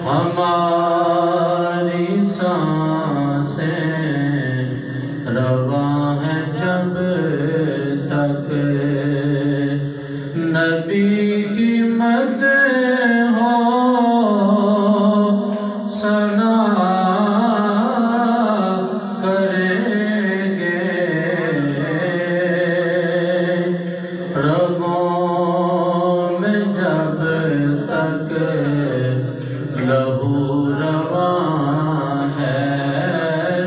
ہماری سانسیں رواں ہیں جب تک نبی کی مدح ہو ثنا کریں گے رگوں میں جب تک لہو رواں ہے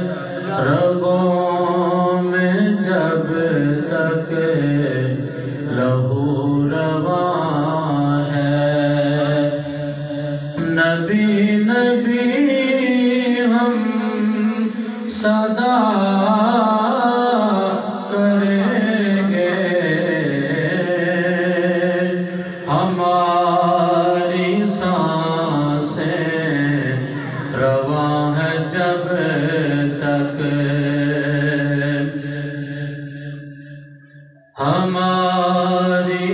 رگوں میں جب تک لہو رواں ہے نبی نبی ہم صدا کریں گے ہماری سانسیں رواں ہے جب تک ہماری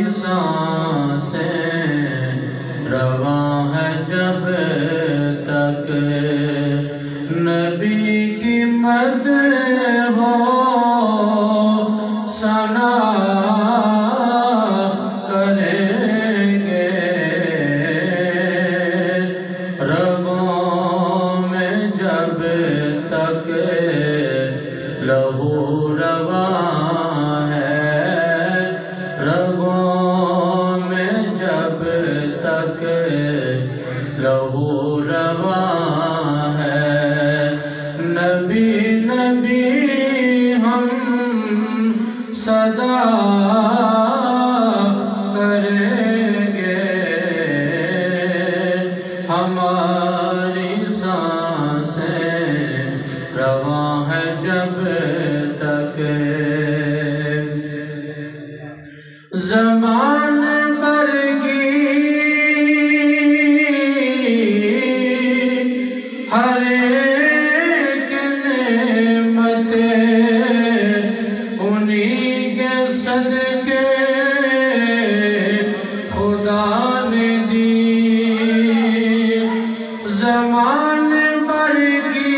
سانسیں رواں ہے جب تک نبی کی مدح ہو ثنا کریں گے رگوں میں جب تک لہو رواں ہے رگوں میں جب تک لہو رواں ہے نبی نبی ہم صدا کریں گے ہماری سانسیں رواں ہے جب تک زمان بھر کی ہر ایک نعمتیں انہی کے صدقے خدا نے دی زمان بھر کی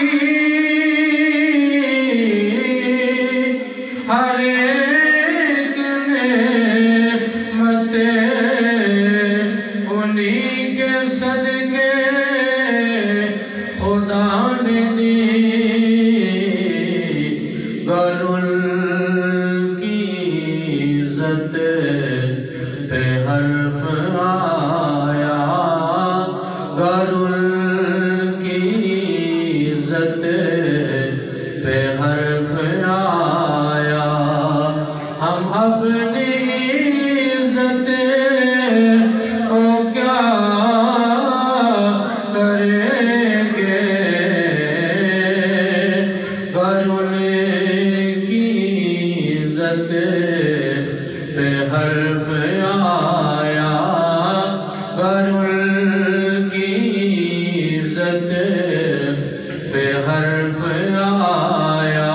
ہر ایک نعمتیں انہی کے صدقے خدا نے دی گر ان کی عزت پہ حرف آیا گر ان کی عزت پہ حرف آیا ہم اپنی عزت کو کیا کریں گے گر ان کی عزت پہ حرف آیا گر ان کی عزت پہ حرف آیا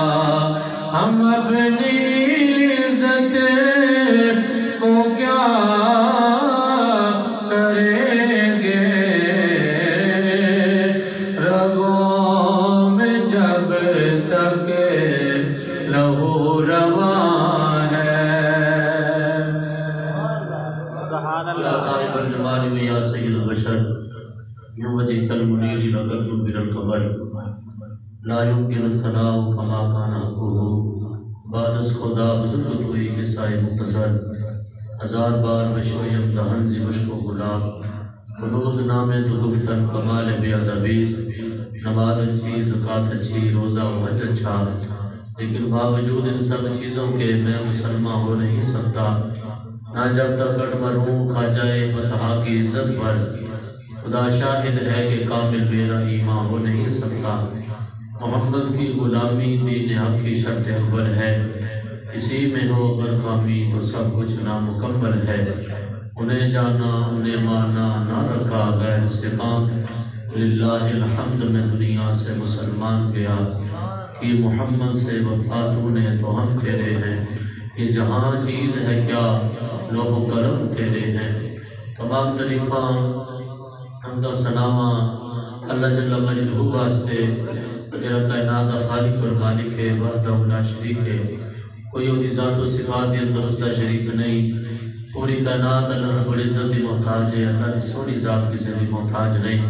ہم اپنی عزت کو کیا کریں گے رگوں میں جب تک لہو رواں ہے یا صاحب الجمال و یا سید البشر یوں وجہک المنیر لقد نور القمر لا یمکن الثناء کما کان حقہ بعد از خدا بزرگ ہوئی قصہ مختصر ہزار بار مشویم دہن زی مشک و گلاب کنوز نامے تو گفتن کمال بے ادبیس نماز اچھی زکوٰۃ اچھی روزہ و حج اچھا لیکن باوجود ان سب چیزوں کے میں مسلمان ہو نہیں سکتا نہ جب تک کٹ مروں خواجہ بطحا کی عزت پر خدا شاہد ہے کہ کامل میرا ایمان ہو نہیں سکتا محمد کی غلامی دین حق کی شرط اول ہے اسی میں ہو اگر خامی تو سب کچھ نامکمل ہے انہیں جانا انہیں مانا نہ رکھا غیر سے کام للہ الحمد میں دنیا سے مسلمان گیا کہ محمد سے وفاتوں نے تو ہم تیرے ہیں یہ جہاں چیز ہے کیا لوح و قلم تیرے ہیں تمام تعریفاں حمد و ثناء اللہ جل مجدہ واسطے جڑا کائنات دا خالق اور مالک ہے، وحدہ لا شریک ہے، کوئی وہ ذات و صفات کے اندر اس کا شریک نہیں۔ پوری کائنات اللہ رب العزت کی محتاج ہے، اللہ کی سونی ذات کسی کی محتاج نہیں۔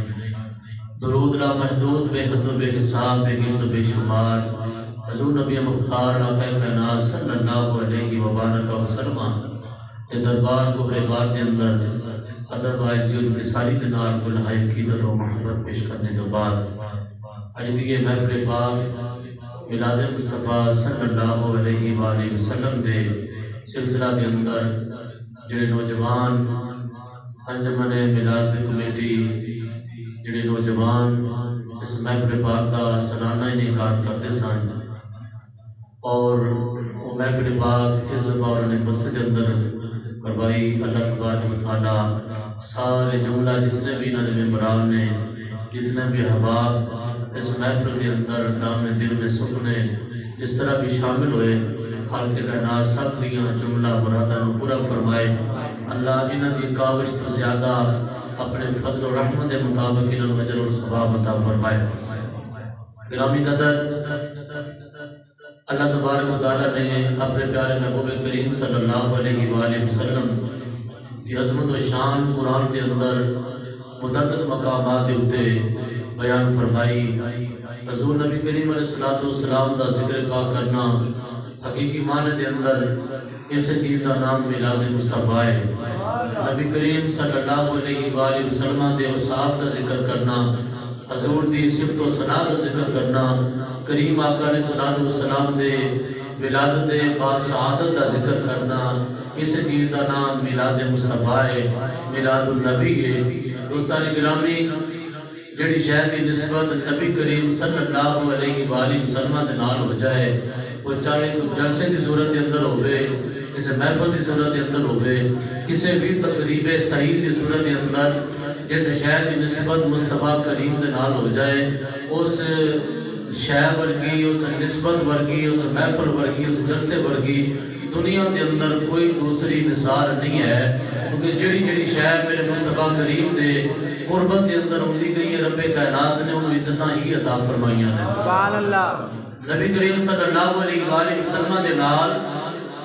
درود لا محدود، بے حد و بے حساب، بے گنت و بے شمار حضور نبی مختار آقا کائنات صلی اللہ علیہ وبارک وسلم کے دربار کو بار کے اندر ادب عزت ان کی ساری دنار کو لہائے عقیدت و محبت پیش کرنے کے بعد آج دیگے محفل پاک میلاد مصطفیٰ صلی اللہ علیہ وآلہ وسلم دے سلسلہ کے اندر جڑے نوجوان انجمن میلاد کمیٹی جڑے نوجوان اس محفل پاک کا سالانہ انعقاد کرتے سن اور وہ محفل پاک اس دفعہ نے مسجد کے اندر کروائی۔ اللہ تبارک و تعالیٰ سارے جملہ جتنے بھی انہوں نے ممبران نے، جتنے بھی احباب اس محفل کے اندر دام دل میں سکنے جس طرح بھی شامل ہوئے، خالق کائنات سب دیاں جملہ مرادہ نو پورا فرمائے۔ اللہ انہاں دی کاوش تو زیادہ اپنے فضل و رحمت کے مطابق انہاں اجر اور ثواب عطا فرمائے۔ گرامی قدر، اللہ تبارک و تعالیٰ نے اپنے پیارے محبوب کریم صلی اللہ علیہ وآلہ وسلم کی عظمت و شان قرآن کے اندر متعدد مقامات ہوتے بیان فرمائی۔ حضور نبی کریم علیہ السلام دا ذکر پاک کرنا حقیقی معنی کے اندر اس چیز کا نام میلاد مصطفیٰ ہے۔ نبی کریم صلی اللہ علیہ وآلہ وسلم دے اوصاف کا ذکر کرنا، حضور دی صفت و ثنا کا ذکر کرنا، کریم آقا علیہ السلام دے ولادت بعد سعادت کا ذکر کرنا، اس چیز کا نام میلاد مصطفیٰ ہے، میلاد النبی ہے۔ دوستان گرامی، جڑی شاید کی نسبت نبی کریم صلی اللہ علیہ وآلہ وسلم دے نال ہو جائے، وہ چاہے جلسے کی صورت کے اندر ہوئے، کسی محفل کی صورت کے اندر ہوئے، کسی بھی تقریب صحیح کی صورت کے اندر جیسے شاید کی نسبت مصطفیٰ کریم دے نال ہو جائے، اس شاید ورگی، اس نسبت ورگی، اس محفل ورگی، اس جلسے ورگی دنیا کے اندر کوئی دوسری مثال نہیں ہے، کیونکہ جڑی شاید میرے مصطفیٰ کریم دے قربت کے اندر ہوندی گئی ہے، رب کائنات نے ان عزتاں ہی عطا فرمائیاں ہیں۔ سبحان اللہ۔ نبی کریم صلی اللہ علیہ وآلہ وسلم دے نال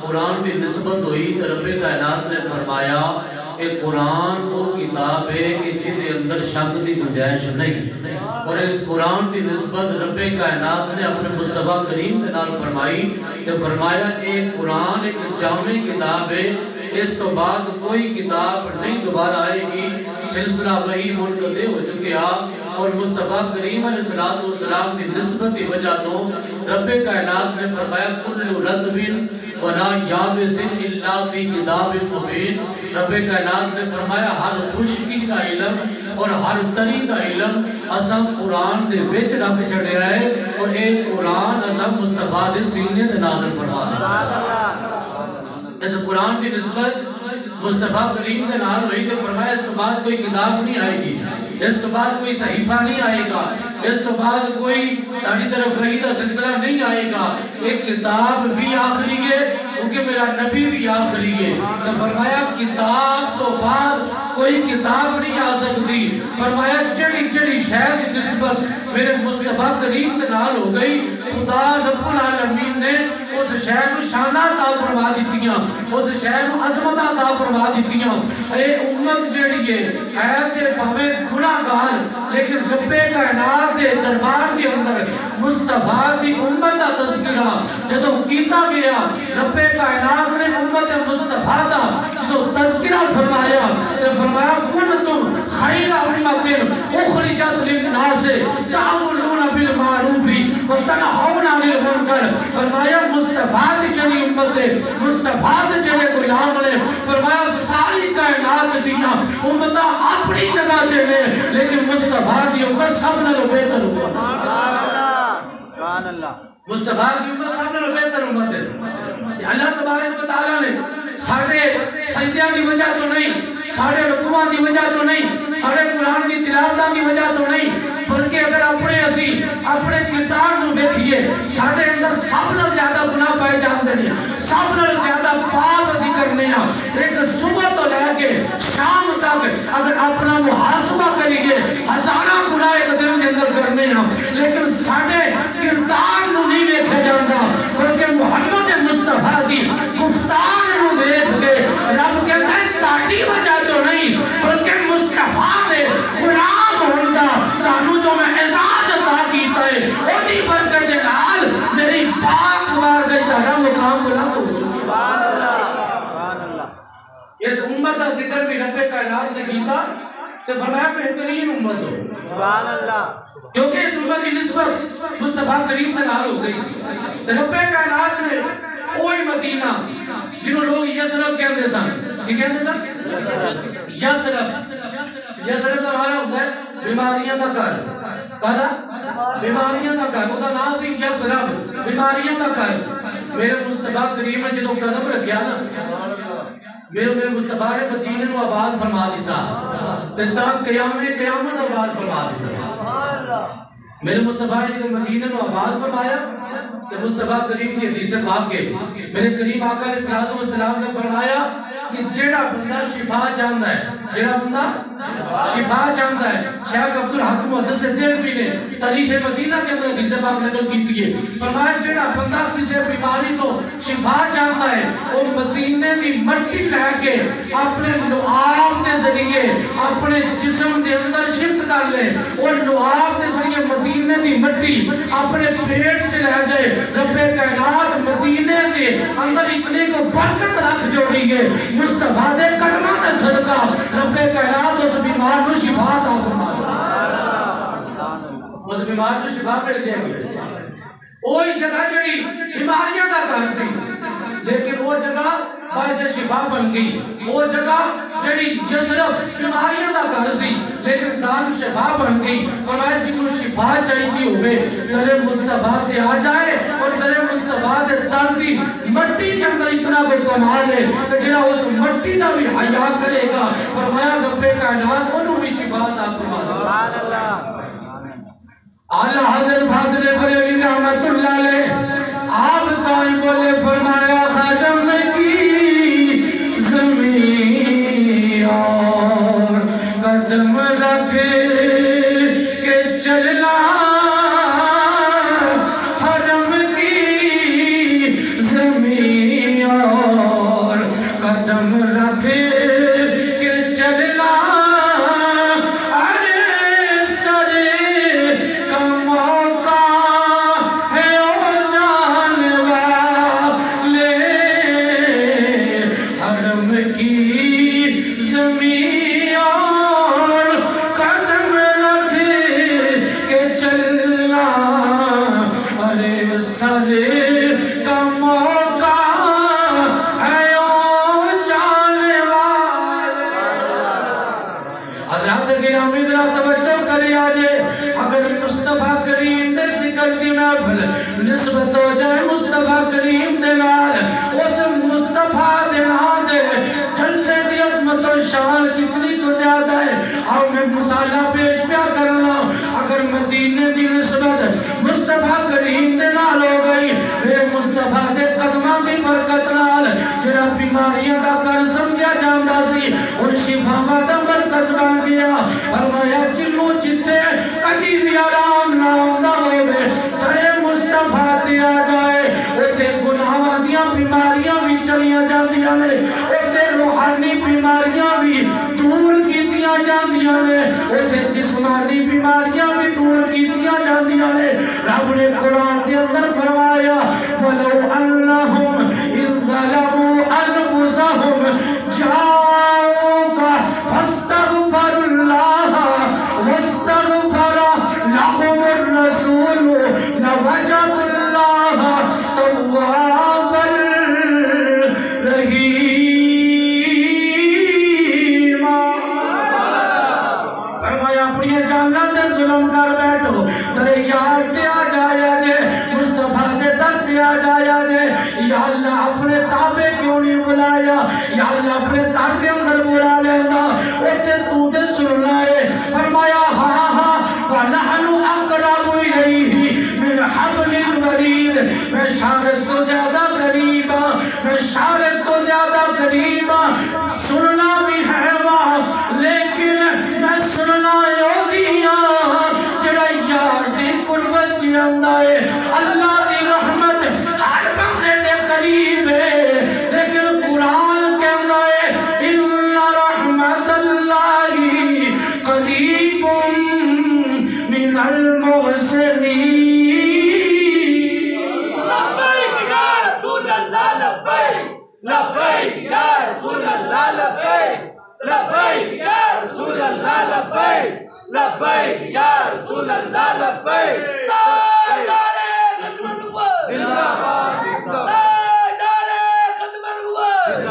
قرآن کی نسبت ہوئی تو رب کائنات نے فرمایا کہ قرآن وہ کتاب ہے کہ جن کے اندر شک کی گنجائش نہیں، اور اس قرآن کی نسبت رب کائنات نے اپنے مصطفیٰ کریم کے نال فرمائی کہ فرمایا ایک قرآن ایک جامع کتاب ہے، اس تو بعد کوئی کتاب نہیں دوبارہ آئے گی، سلسلہ وحی منقطع ہو چکیا، اور مصطفیٰ کریم علیہ السلام کی نسبت کی وجہ تو رب کائنات نے فرمایا کل رطب ولا یابس الا فی کتاب مبین۔ رب کائنات نے فرمایا ہر خشکی کا علم اور ہر تری کا علم اساں قرآن دے وچ رکھ چھڑیا ہے، اور ایک قرآن اساں مصطفیٰ دے سینے تے نازل فرما دیا۔ اس قرآن کی نسبت مصطفیٰ کریم دے نال ہوئی تو فرمایا اس تو بعد کوئی کتاب نہیں آئے گی، اس تو بعد کوئی صحیفہ نہیں آئے گا، اس تو بعد کوئی تاری طرف وحی کا سلسلہ نہیں آئے گا، ایک کتاب بھی آخری ہے کیونکہ میرا نبی بھی آخری ہے۔ تو فرمایا کتاب تو بعد کوئی کتاب نہیں آ سکتی، فرمایا جڑی شاید نسبت میرے مصطفیٰ کریم کے نال ہو گئی، خدا رب العالمین نے اس شہر کو شانہ عطا فرما دیتیاں، اس شہر کو عظمت عطا فرما دیتیاں۔ اے امت جڑی ہے تے پاویں گناہگار، لیکن رب کائنات کے دربار کے اندر مصطفیٰ دی امت دا تذکرہ جدو کیتا گیا، رب کائنات نے امت مصطفیٰ دا جدو تذکرہ فرمایا تو فرمایا کنتم خیر امت اخرجت للناس تعملون بالمعروف وتنہون عن المنکر۔ فرمایا مصطفیٰ دی جنی امت ہے، مصطفیٰ دی جنی غلام نے، فرمایا ساری کائنات دیا امتہ اپنی جگہ دے لے، لیکن مصطفیٰ دی امت سب نے لو بہتر امت۔ مصطفیٰ دی امت سب نے لو بہتر امت ہے۔ اللہ تبارک و تعالیٰ نے ساڑھے سجدیاں دی وجہ تو نہیں، ساڑھے رکوعاں دی وجہ تو نہیں، ساڑھے قرآن کی تلاوتاں دی وجہ تو نہیں، بلکہ اگر اپنے کردار نو دیکھیے، ساڑھے اندر سب نے زیادہ گناہ پائے جاندے ہیں، سب نے زیادہ عبادت پاک اسی کرنے ہیں. ایک صبح تو لے کے شام تک اگر اپنا محاسبہ کریے ہزارہ گناہ ایک دن کے اندر کرنے ہیں, لیکن ساڑھے کردار نو نہیں دیکھے جاندہ, بلکہ محمد مصطفیٰ کی گفتار نو دیکھ کے رب کہتا ہے تاڑی وجہ تو نہیں بلکہ مصطفیٰ دے غلام ہوندہ تانو جو میں اعزاز عطا کیتا ہے اوٹی برکت نال میری پاک مار گئی تارا مقام بلند ہو چکی. اس امت کا ذکر بھی رب کائنات نے کیتا تو فرمایا بہترین امت ہو. سبحان اللہ. کیونکہ اس امت کی نسبت مصطفیٰ کریم تنال ہو گئی. رب کائنات نے اوہی مدینہ جنہوں لوگ یسرب کہتے سن, یہ کہتے سن یسرب. یسرب کا معنی ہوتا ہے بیماریاں کا گھر. کہا بیماریاں کا گھر, وہ نام سی یسرب, بیماریاں کا گھر. میرے مصطفیٰ کریم نے جدو قدم رکھیا نا, میرے مصطفیٰ نے مدینے نو آباد فرما دیتا, تا قیامت آباد فرما دیتا. میرے مصطفیٰ نے جدو مدینے نو آباد فرمایا تو مصطفیٰ کریم کی حدیث سے بھاگ گئے. میرے کریم آقا علیہ السلام نے فرمایا کہ جڑا بندہ شفا چاہتا ہے, جڑا بندہ شفا چاہتا ہے, شیخ عبدالحق محدث دہلوی نے تاریخ مدینہ کے اندر حدیث پاک نقل کی ہے. فرمایا جڑا بندہ کسی بیماری تو شفا چاہتا ہے وہ مدینے کی مٹی لے کے اپنے لعاب کے ذریعے اپنے جسم کے اندر شفٹ کر لے, اور لعاب کے ذریعے مدینے کی مٹی اپنے پیٹ سے لے جائے. رب کائنات مدینے کے اندر اتنے کو برکت رکھ جوڑی ہے مصطفیٰ دے قدمہ دے صدقہ رب کائنات اس بیمار کو شفا عطا فرما دے. اس بیمار کو شفا مل جائے گی. وہی جگہ جڑی بیماریاں کا گھر سی لیکن وہ جگہ باعث شفا بن گئی. وہ جگہ جڑی یسرب بیماریاں کا گھر سی لیکن دار شفا بن گئی. فرمایا جنہوں شفا چاہیے ہوئے در مصطفیٰ تے آ جائے اور در مصطفیٰ تے ترتی مٹی کے اندر اتنا کوئی کمال ہے کہ جنہا اس مٹی کا بھی حیاء کرے گا. فرمایا رب کائنات انہوں بھی شفا عطا فرما دے. اعلیٰ حضرت فاضل بریلوی رحمت اللہ علیہ آپ تائیں بولے فرمایا خرم کی زمین اور قدم رکھ کے چلنا, حرم کی زمین اور قدم رکھ کے چلنا, ارے سرے کا موقع ہے او جان والے, حرم کی زمین اور قدم رکھ کے چلنا, ارے سرے کا موقع ہے او جان والے. حضرات گرامی ذرا توجہ کرے آجے, اگر مصطفیٰ کریم دے ذکر کی محفل نسبت ہو جائے مصطفیٰ کریم دے نال, اس مصطفیٰ دے نال دے جلسے دی عظمت و شان کتنی تو زیادہ ہے. اور میں مسالہ پیش پیا کرنا, اگر مدینے دی نسبت مصطفیٰ کریم دے نال ہو گئی میرے مصطفیٰ دے قدمہ دی برکت نال جڑا بیماریاں دا کر سمجھا جاندہ سی ان شفا دا مرکز بن گیا. فرمایا جنوں جتے کبھی بھی آرام نہ ہوندہ ہوئے ترے مصطفیٰ تے آ جائے, اتے گناہاں دیاں بیماریاں بھی چلیاں جاندیاں نے, اتے روحانی بیماریاں بھی دور کیتیاں جاندیاں نے, اتے جسمانی بیماریاں بھی دور کیتیاں جاندیاں نے. رب نے قرآن کے اندر فرمایا وَلَوْ أَنَّهُمْ إِذْ ظَلَمُوا أَنفُسَهُمْ جَاءُوكَ فَاسْتَغْفَرُوا اللَّهَ وَاسْتَغْفَرَ لَهُمُ الرَّسُولُ لَوَجَدُوا اللَّهَ تَوَّابًا رَحِيمًا. فرمایا اپنی جانت ظلم کر بیٹھو ترے یاد تے آ جایا جے مصطفیٰ دے در تے آ جایا جے. یا اللہ اپنے تابع کیوں نہیں بلایا, یا اللہ اپنے در کے اندر بلا لینا, اتے تو دے سننا ہے. فرمایا ہاں ہاں وَنَحْنُ أَقْرَبُ إِلَيْهِ مِنْ حَبْلِ الْوَرِيدِ, میں شارت تو زیادہ قریب ہاں, میں شارت تو من المحسنين لبیک یا رسول اللہ لبیک لبیک یا رسول اللہ لبیک لبیک یا رسول اللہ لبیک لبیک یا رسول اللہ لبیک تاجدار ختم النبوت زندہ باد تاجدار ختم النبوت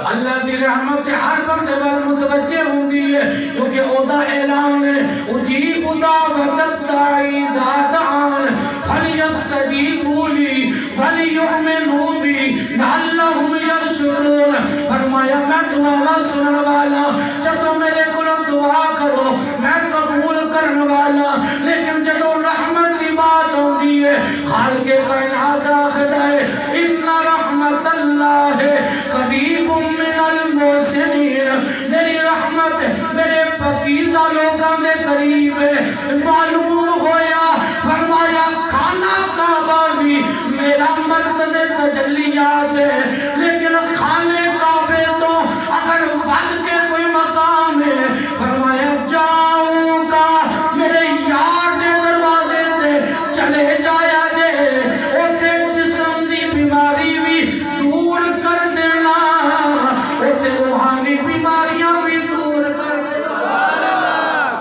اللہ کی رحمت ہر بندے پر متوجہ ہوندی ہے کیونکہ او دا اعلان ہے اجیب دعوت الداعی اذا دعان فلیستجیبوا لی فلیؤمنوا بی لعلہم یرشدون فرمایا میں دعا سنن والا جدو میرے کولوں دعا کرو میں قبول کرن والا لیکن جدو رحمت کی بات ہوندی ہے خالق کائنات آخر ہے ان رحمت اللہ قریب من المحسنین میری رحمت میرے پاکیزہ لوگاں دے قریب ہے معلوم ہویا فرمایا کھانا کعبہ بھی میرا مرکز تجلیات ہے لیکن کھانے کعبے تو اگر ود کے کوئی مقام ہے فرمایا جاؤں گا میرے یار دے دروازے تے چلے جایا جے اوتے جسم دی بیماری بھی دور کر دینا اوتے روحانی بیماریاں بھی دور کر دینا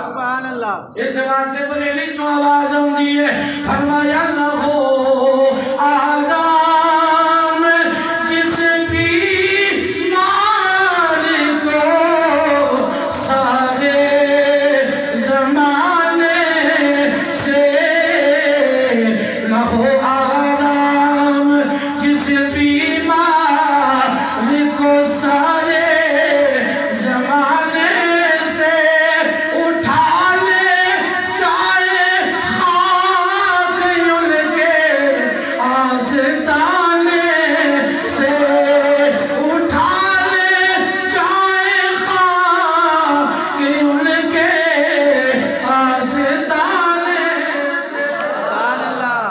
سبحان اللہ اس واسطے بریلی چوں آواز ہوندی ہے فرمایا لہو آرام جس بیمار کو سارے زمانے سے لہو آرام جس بیمار کو سارے زمانے سے اٹھا لے چاہے خاک ان کے آستانے سے اٹھا لے چاہے خاک ان کے آستانے سے اللہ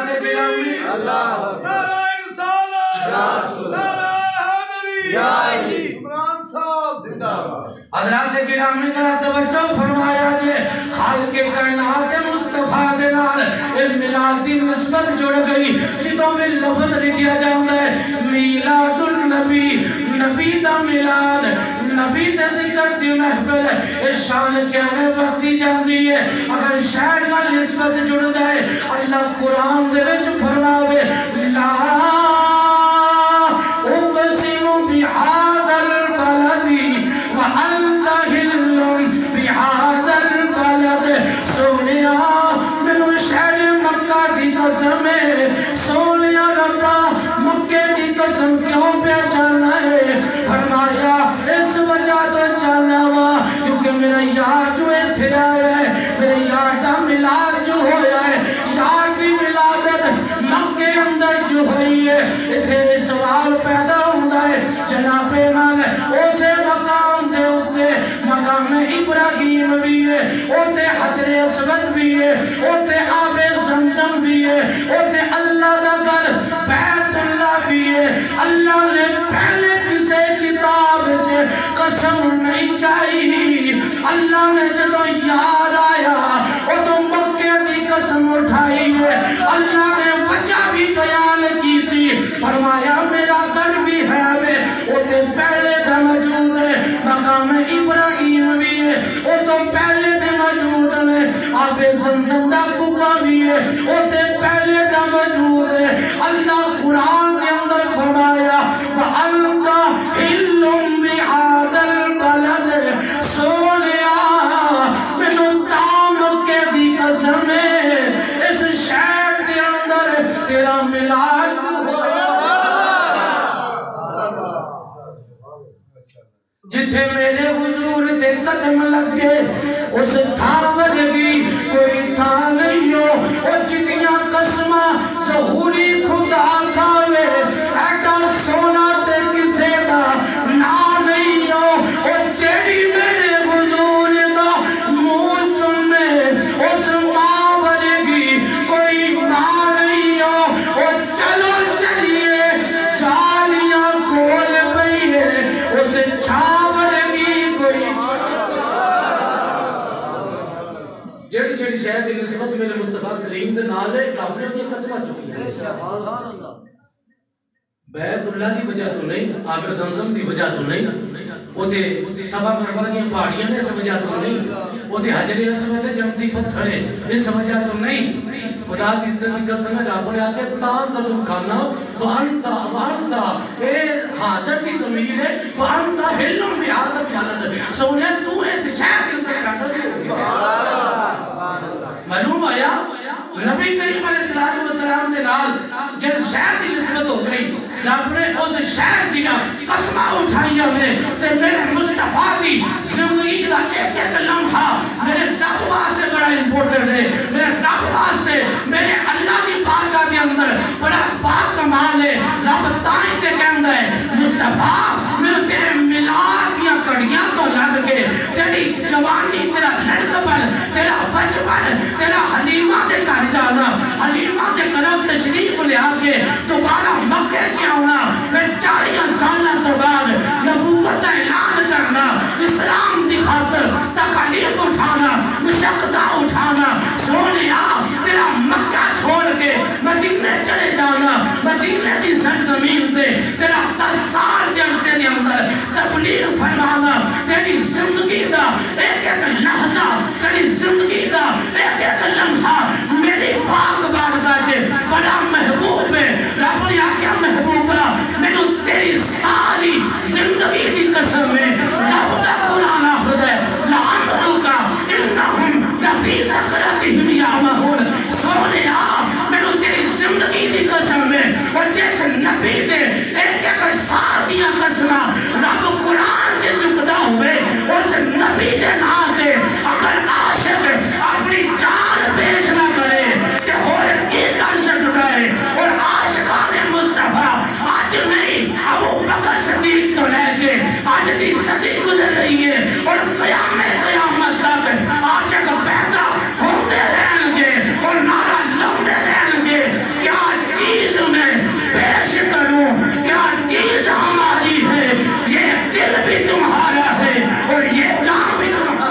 سے گرامی نعرہ رسالت نعرہ حیدری یا علی عمران صاحب زندہ باد حضرات گرامی ذرا توجہ فرمایا جے خالق کائنات مصطفیٰ دے نال میلاد دی نسبت جڑ گئی جدوں میں لفظ لکھیا جاندا ہے میلاد النبی نبی دا میلاد نبی دے ذکر دی محفل اس شان کہنے وقتی جاندی ہے اگر شہر نال نسبت جڑ جائے اللہ قرآن دے وچ فرماوے لا اقسم بهذا البلد وانت حل بهذا البلد سونیا مینوں شہر مکہ دی قسم ہے سونیا ربا مکے دی قسم کیوں پہچانا ہے فرمایا اس وجہ تو چاہنا وا کیونکہ میرا یار جو ایتھے آیا ہے میرے یار دا میلاد جو ہویا ہے یار دی ولادت مکے اندر جو ہوئی ہے ایتھے سوال پیدا ہوندا ہے جناب ایمان اسے مقام دے اوتے مقام ابراہیم بھی ہے اوتے حجر اسود بھی ہے اوتے آب زمزم بھی ہے اوتے اللہ دا گھر بیت اللہ بھی ہے اللہ نے پہلے کسے کتاب چے قسم نہیں چاہی اللہ نے جدو یار آیا او تو مکے دی قسم اٹھائی ہے اللہ نے وجہ بھی بیان کی تھی فرمایا میرا گھر بھی ہے وے اوتے پہلے دا موجود ہے مقام ابراہیم بھی ہے او تو پہلے دے موجود ہے آب زمزم دا کنواں بھی ہے اوتے پہلے دا موجود ہے اللہ قرآن کے اندر فرمایا وَأَلْقَ حِلُّمْ بِهَذَا الْبَلَدِ سونیا مینوں تام کے دی قسم ہے اس شہر کے اندر تیرا میلاد ہوا جتھے میرے حضور دے قدم لگے اس تھا ورگی کوئی تھا نہیں ہو اور جتیاں قسمہ ظہوری خدا کھاوے ایڈا سونا تے کسے دا نا نہیں ہو اور جیڑی میرے حضور دا منہ چمے اس ماں ورگی کوئی نا نہیں ہو اور چلو چلیے جالیاں کھول پئیے اس چھا ورگی کوئی جڑی جڑی شاید کی نسبت میرے مصطفیٰ کریم دے نال ہے رب نے دی قسمہ چکی ہے سبحان اللہ بیت اللہ دی وجہ تو نہیں آبر زمزم دی وجہ تو نہیں وہ تے صفا مروا دی پہاڑیاں نے سمجھا تو نہیں وہ تے حجر اسود تے جنتی پتھر ہے یہ سمجھا تو نہیں خدا دی عزت کی قسم ہے رب نے آتے تان قسم کھانا وانتا اے حاضر دی زمین ہے وانتا ہلوں بھی آدم والد سونے تو ایسے شہر کے اندر کہتا معلوم آیا نبی کریم علیہ السلام دے نال جب شہر کی نسبت ہو گئی رب نے اس شہر دیا قسمہ اٹھائیا میں تے میرے مصطفیٰ کی زندگی کا ایک ایک لمحہ میرے رب واسطے بڑا امپورٹنٹ ہے میرے رب واسطے میرے اللہ کی بارگاہ کے اندر بڑا پاک کمال ہے رب تائیں تے کہندا ہے مصطفیٰ میرے تیرے ملاد یا کڑیاں تو لگ گئے تیری جوانی تیرا لڑکپن تیرا بچپن تیرا حلیمہ دے گھر جانا حلیمہ دے قرب تشریف لے آگے دوبارہ مکہ جاؤنا پھر 40 سالہ تو بعد نبوت اعلان کرنا اسلام دی خاطر تکالیف اٹھانا مشقتہ اٹھانا سونیا تیرا مکہ چھوڑ کے مدینے چلے جانا مدینے دی سرزمین دے تیرا 10 سال کے عرصے دے اندر تبلیغ فرمانا تیری زندگی دا ایک ایک لحظہ تیری زندگی دا ایک ایک لمحہ میری پاک بارگاہ جے بڑا محبوب ہے رب نے آکیا محبوبہ میں نے تیری ساری زندگی دی قسم ہے رب دا قرآن آخر ہے لعمرکا انہم لفی سکرتہم یعمہون سونے میں نے تیری زندگی دی قسم ہے اور جیسے نبی دے ایک ایک ساتھیاں قسمہ رب قرآن سے چکدا ہوئے اس نبی دے نام دے اگر عاشق اپنی جان پیش نہ کرے کہ اور کی کر سکتا ہے اور عاشقان مصطفیٰ آج نہیں ابو بکر صدیق تو لے کے آج دی صدی گزر رہی ہے اور قیامت تک عاشق پیدا ہوتے رہیں گے اور نارا لوٹے رہیں گے کیا چیز میں پیش کروں کیا چیز ہماری ہے یہ دل بھی تمہارا ہے اور یہ جان بھی تمہارا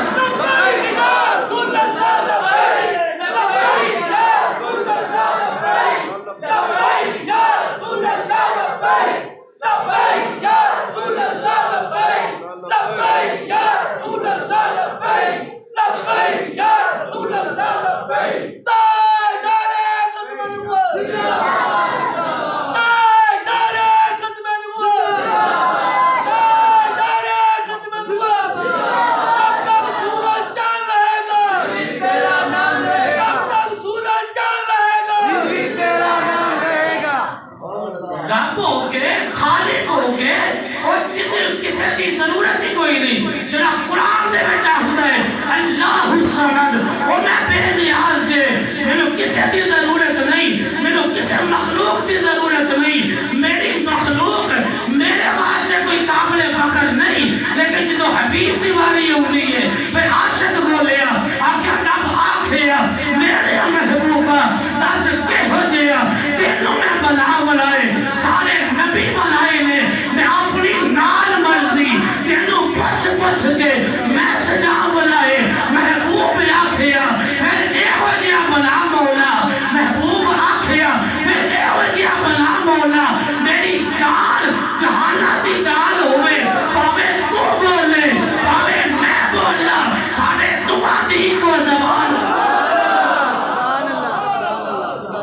ضرورت ہی کوئی نہیں جنا قرآن دے میں چاہتا ہے اللہ الصمد اور میں بے نیاز جے میں نے کسی دی ضرورت نہیں میں نے کسی مخلوق دی ضرورت نہیں میری مخلوق میرے واسطے کوئی قابل فخر نہیں لیکن جدو حبیب دی واری ہوئی ہے پھر عاشق بولیا آکیا رب آکھیا میرے محبوبہ دس کے ہو جیا تینوں میں بلا بلائے سارے نبی بلائے نے میں اپنی نال مرضی تینوں پچھ پچھ کے میں سجا بلائے محبوب آکھیا پھر اے ہو جیا بلا مولا محبوب آکھیا پھر اے ہو جیا بلا مولا میری جان جہانہ دی جان ہوئے پاوے تو بولے پاوے میں بولا سارے دعا دی کو زبان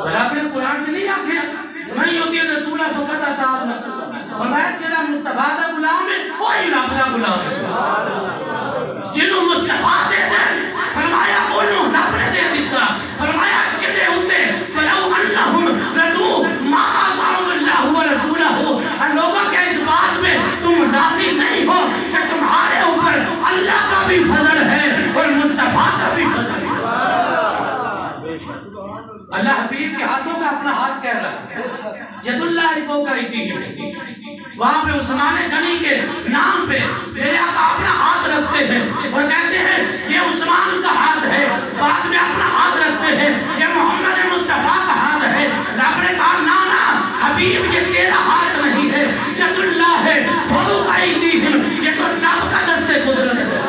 رب نے قرآن سے نہیں آکھیا میں یوتی رسولہ فقط اتار فرمایا جنہا مصطفیٰ دا غلام ہے وہی رب دا غلام ہے جنہوں مصطفیٰ دے دیں فرمایا انہوں رب نے دے دیتا فرمایا جنہیں ہوتے فَلَوْ أَنَّهُمْ رَدُوا مَا آتَاهُمُ اللَّهُ وَرَسُولَهُ لوگوں کے اس بات میں تم راضی نہیں ہو کہ تمہارے اوپر اللہ کا بھی فضل ہے اور مصطفیٰ کا بھی فضل ہے اللہ حبیب کے ہاتھوں کا اپنا ہاتھ کہہ رہا ہے ید اللہ فوق ایدیہم وہاں پہ عثمان غنی کے نام پہ میرے آقا اپنا ہاتھ رکھتے ہیں اور کہتے ہیں یہ عثمان کا ہاتھ ہے بعد میں اپنا ہاتھ رکھتے ہیں یہ محمد مصطفیٰ کا ہاتھ ہے رب نے کہا نانا حبیب یہ تیرا ہاتھ نہیں ہے ید اللہ ہے فوق ایدیہم یہ تو رب کا دست قدرت ہے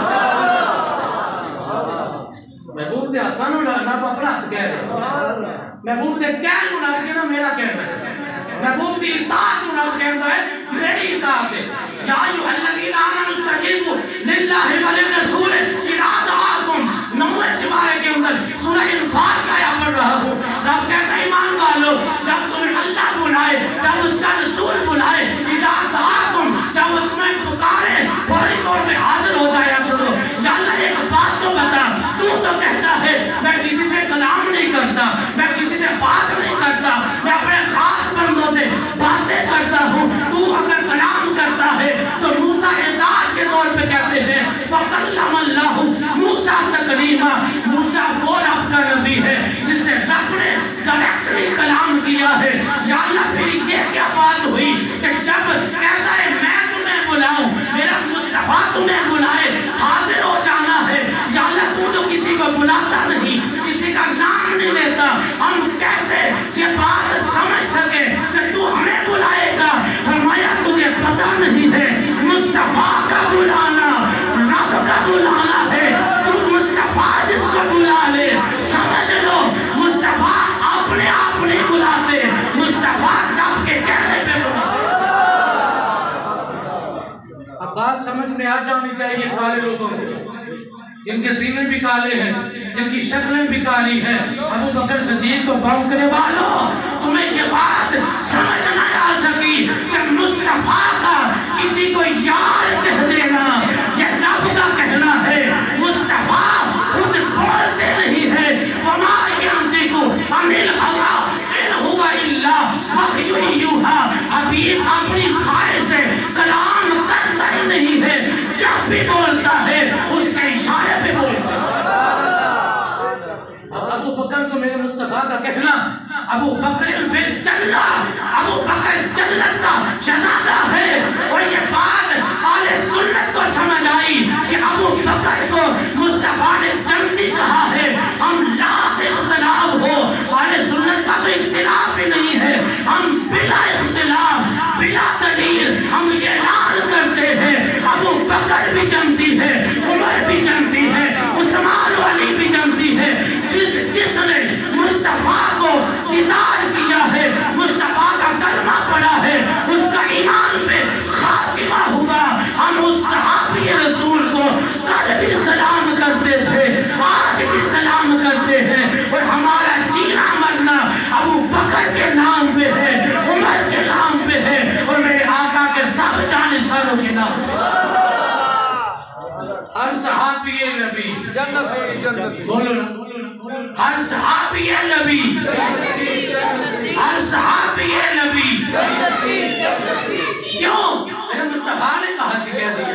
محبوب محبوب دے ہاتھاں نوں رب اپنا ہاتھ کہہ رہا محبوب دے کہن نوں رب کہنا میرا کہنا ہے محبوب دی اطاعت نوں رب کہندا ہے میری اطاعت ہے یا ایھا الذین آمنوا استجیبوا للہ وللرسول اذا دعاکم نویں سپارے کے اندر سورہ انفال کا آیت پڑھ رہا ہوں رب کہتا ہے ایمان والو جب تمہیں اللہ بلائے جب اس کا رسول بلائے اذا دعاکم جب وہ تمہیں پکارے فوری طور پہ حاضر ہو جایا کرو یا اللہ ایک بات تو بتا تو کہتا ہے میں کسی سے کلام نہیں کرتا میں کسی سے بات نہیں کرتا میں اپنے خاص بندوں سے باتیں کرتا ہوں تو اگر کلام کرتا ہے تو موسیٰ اعزاز کے طور پہ کہتے ہیں وَقَلَّمَ اللَّهُ موسیٰ تکلیمہ موسیٰ وہ رب کا نبی ہے جس سے رب نے ڈائریکٹلی کلام کیا ہے یا اللہ پھر یہ کیا بات ہوئی کہ جب کہتا ہے میں تمہیں بلاؤں میرا مصطفیٰ تمہیں بلائے حاضر ہو جانا ہے یا اللہ تو کسی کو بلاتا نہیں کسی کا نام نہیں لیتا ہم کیسے یہ بات سمجھ سکے کہ تو ہمیں بلائے گا فرمایا تجھے پتہ نہیں ہے مصطفیٰ کا بلانا رب کا بلانا ہے تو مصطفیٰ جس کو بلا لے سمجھ لو مصطفیٰ اپنے آپ نہیں بلاتے مصطفیٰ رب کے کہنے پہ بلاتے اب بات سمجھ میں آ جانی چاہیے کالے لوگوں کو جن کے سینے بھی کالے ہیں جن کی شکلیں بھی کالی ہیں ابو بکر صدیق کو بھونکنے والوں تمہیں یہ بات سمجھ نہ آ سکی کہ مصطفیٰ کا کسی کو یار کہہ دینا یہ رب کا کہنا ہے مصطفیٰ خود بولتے نہیں ہیں وما ينطق عن الهوى ان هو الا وحی یوحی حبیب اپنی خواہش سے کلام کرتا ہی نہیں ہے جب بھی بولتا ہے اس کے اشارے پہ بولتا ہے ابو بکر کو میرے مصطفیٰ کا کہنا ابو بکر فی الجنہ ابو بکر جنت کا شہزادہ ہے اور یہ بات آل سنت کو سمجھ آئی کہ ابو بکر کو مصطفیٰ نے جنتی کہا ہے ہم لاکھ اختلاف ہو آل سنت کا تو اختلاف ہی نہیں ہے ہم بلا اختلاف بلا دلیل ہم یہ اعلان کرتے ہیں ابو بکر بھی جنتی ہے عمر بھی جنتی ہے عثمان و علی بھی جنتی ہے جس نے مصطفیٰ کو دیدار کیا ہے مصطفیٰ کا کلمہ پڑھا ہے اس کا ایمان پہ خاتمہ ہوا ہم اس صحابی رسول کو کل بھی سلام کرتے تھے آج بھی سلام کرتے ہیں اور ہمارا جینا مرنا ابو بکر کے نام پہ ہے عمر کے نام پہ ہے اور میرے آقا کے سب جانشانوں کے نام پہ ہر صحابی نبی جنت بولو نا ہر صحابی نبی ہر صحابی نبی کیوں میرے مصطفیٰ نے کہا کہ کہہ دیا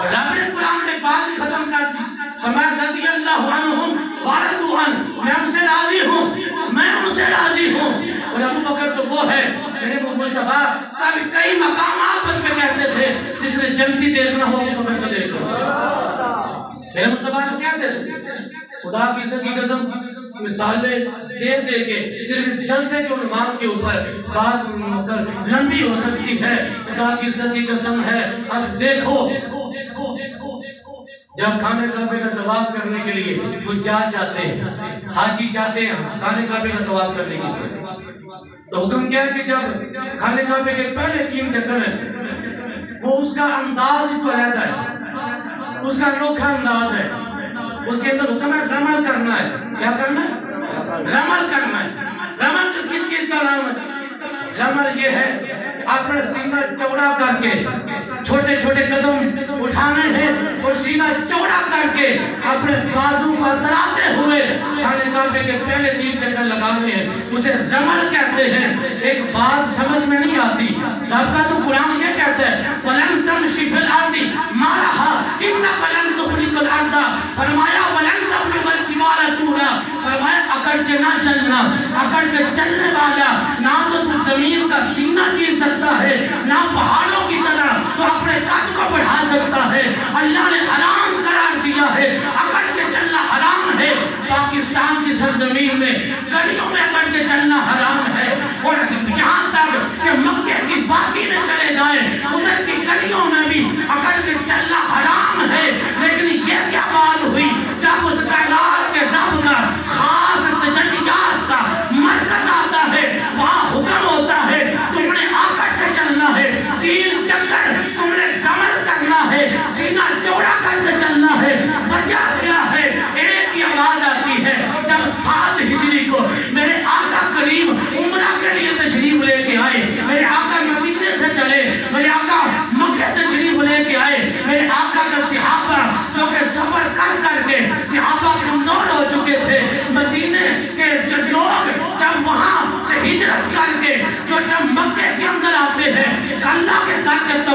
رب نے قرآن میں بات ہی ختم کر دی فرمایا رضی اللہ عنہم ورضوا عنہ میں ان سے راضی ہوں میں ان سے راضی ہوں اور ابو بکر تو وہ ہے میرے مصطفیٰ کبھی کئی مقامات پر کہتے تھے جس نے جنتی دیکھنا ہو ابو بکر کو دیکھو میرے مصطفیٰ کو کہتے تھے خدا کی عزت کی قسم مثالیں دے کے صرف اس جلسے کے عنوان کے اوپر بات لمبی ہو سکتی ہے خدا کی عزت کی قسم ہے اب دیکھو جب کھانے کعبے کا طواف کرنے کے لیے حجاج جاتے ہیں حاجی جاتے ہیں کھانے کعبے کا طواف کرنے کے لیے تو حکم کیا ہے کہ جب کھانے کعبے کے پہلے 3 چکر ہیں وہ اس کا انداز ہی تو رہتا ہے اس کا انوکھا انداز ہے اس کے اندر حکم ہے رمل کرنا ہے کیا کرنا ہے رمل کرنا ہے رمل کس چیز کا نام ہے رمل یہ ہے اپنا سینہ چوڑا کر کے چھوٹے چھوٹے قدم اٹھانے ہیں اور سینہ چوڑا کر کے اپنے بازو کو اتراتے ہوئے کھانے کعبے کے پہلے 3 چکر لگانے ہیں اسے رمل کہتے ہیں ایک بات سمجھ میں نہیں آتی رب کا تو قرآن یہ کہتا ہے وَلَن تَمْشِ فِي الْأَرْضِ مَارَهَا إِنَّكَ لَن تُخْرِقَ الْأَرْضَ فرمایا وَلَن تَبْلُغَ الْجِبَالَ طُولًا فرمایا اکڑ کے نہ چلنا اکڑ کے چلنے والا نہ تو زمین کا سینہ چیر سکتا ہے نہ پہاڑوں کی طرح تو اپنے قد کو بڑھا سکتا ہے اللہ نے حرام قرار دیا ہے اکڑ کے چلنا حرام ہے پاکستان کی سرزمین میں گلیوں میں اکڑ کے چلنا حرام ہے اور یہاں تک کہ مکے کی وادی میں چلے جائیں ادھر کی گلیوں میں بھی اکڑ کے چلنا حرام ہے لیکن یہ کیا بات ہوئی جب اس کائنات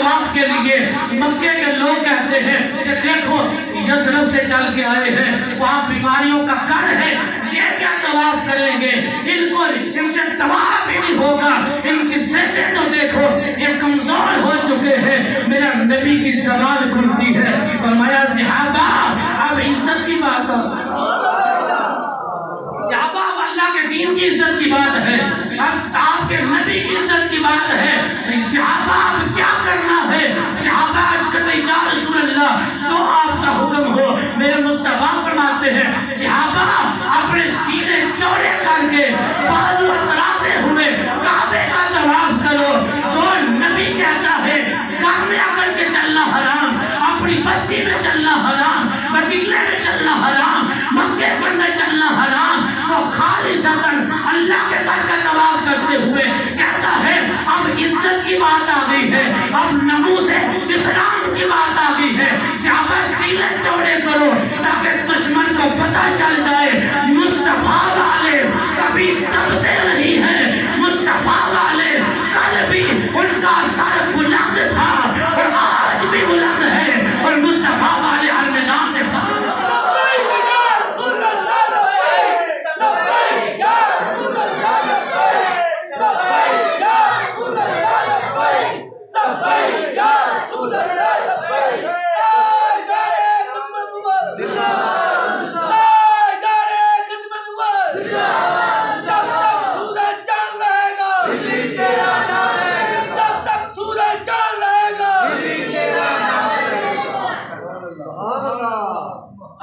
طواف کے لیے مکے کے لوگ کہتے ہیں کہ دیکھو یثرب سے چل کے آئے ہیں، وہاں بیماریوں کا گھر ہے، یہ کیا طواف کریں گے، ان سے طواف ہی نہیں ہوگا، ان کی صحتیں تو دیکھو یہ کمزور ہو چکے ہیں۔ میرا نبی کی زبان کھلتی ہے، فرمایا صحابہ اب عزت کی بات ہے، صحابہ اب اللہ کے دین کی عزت کی بات ہے، اب آپ کے نبی کی عزت کی بات ہے، صحابہ اب کیا کرنا ہے؟ صحابہ عرض کرتے ہیں یا رسول اللہ جو آپ کا حکم ہو۔ میرے مصطفیٰ فرماتے ہیں صحابہ اپنے سینے چوڑے کر کے بازو اتراتے ہوئے کعبے کا طواف کرو، جو نبی کہتا ہے گھر میں آ کر کے چلنا حرام، اپنی بستی میں چلنا حرام، مدینے میں چلنا حرام، مکے کے اندر چلنا حرام، تو خالصتاً اللہ کے گھر کا طواف کرتے ہوئے کہتا ہے اب عزت کی بات آ گئی ہے، اب نموز اسلام کی بات آ گئی ہے۔ صحابہ سینے چوڑے کرو تاکہ دشمن کو پتہ چل جائے مصطفیٰ والے کبھی دبتے نہیں ہیں، مصطفیٰ والے کل بھی ان کا سر بلند تھا اور آج بھی بلند ہے، اور مصطفیٰ والے ارمنان سے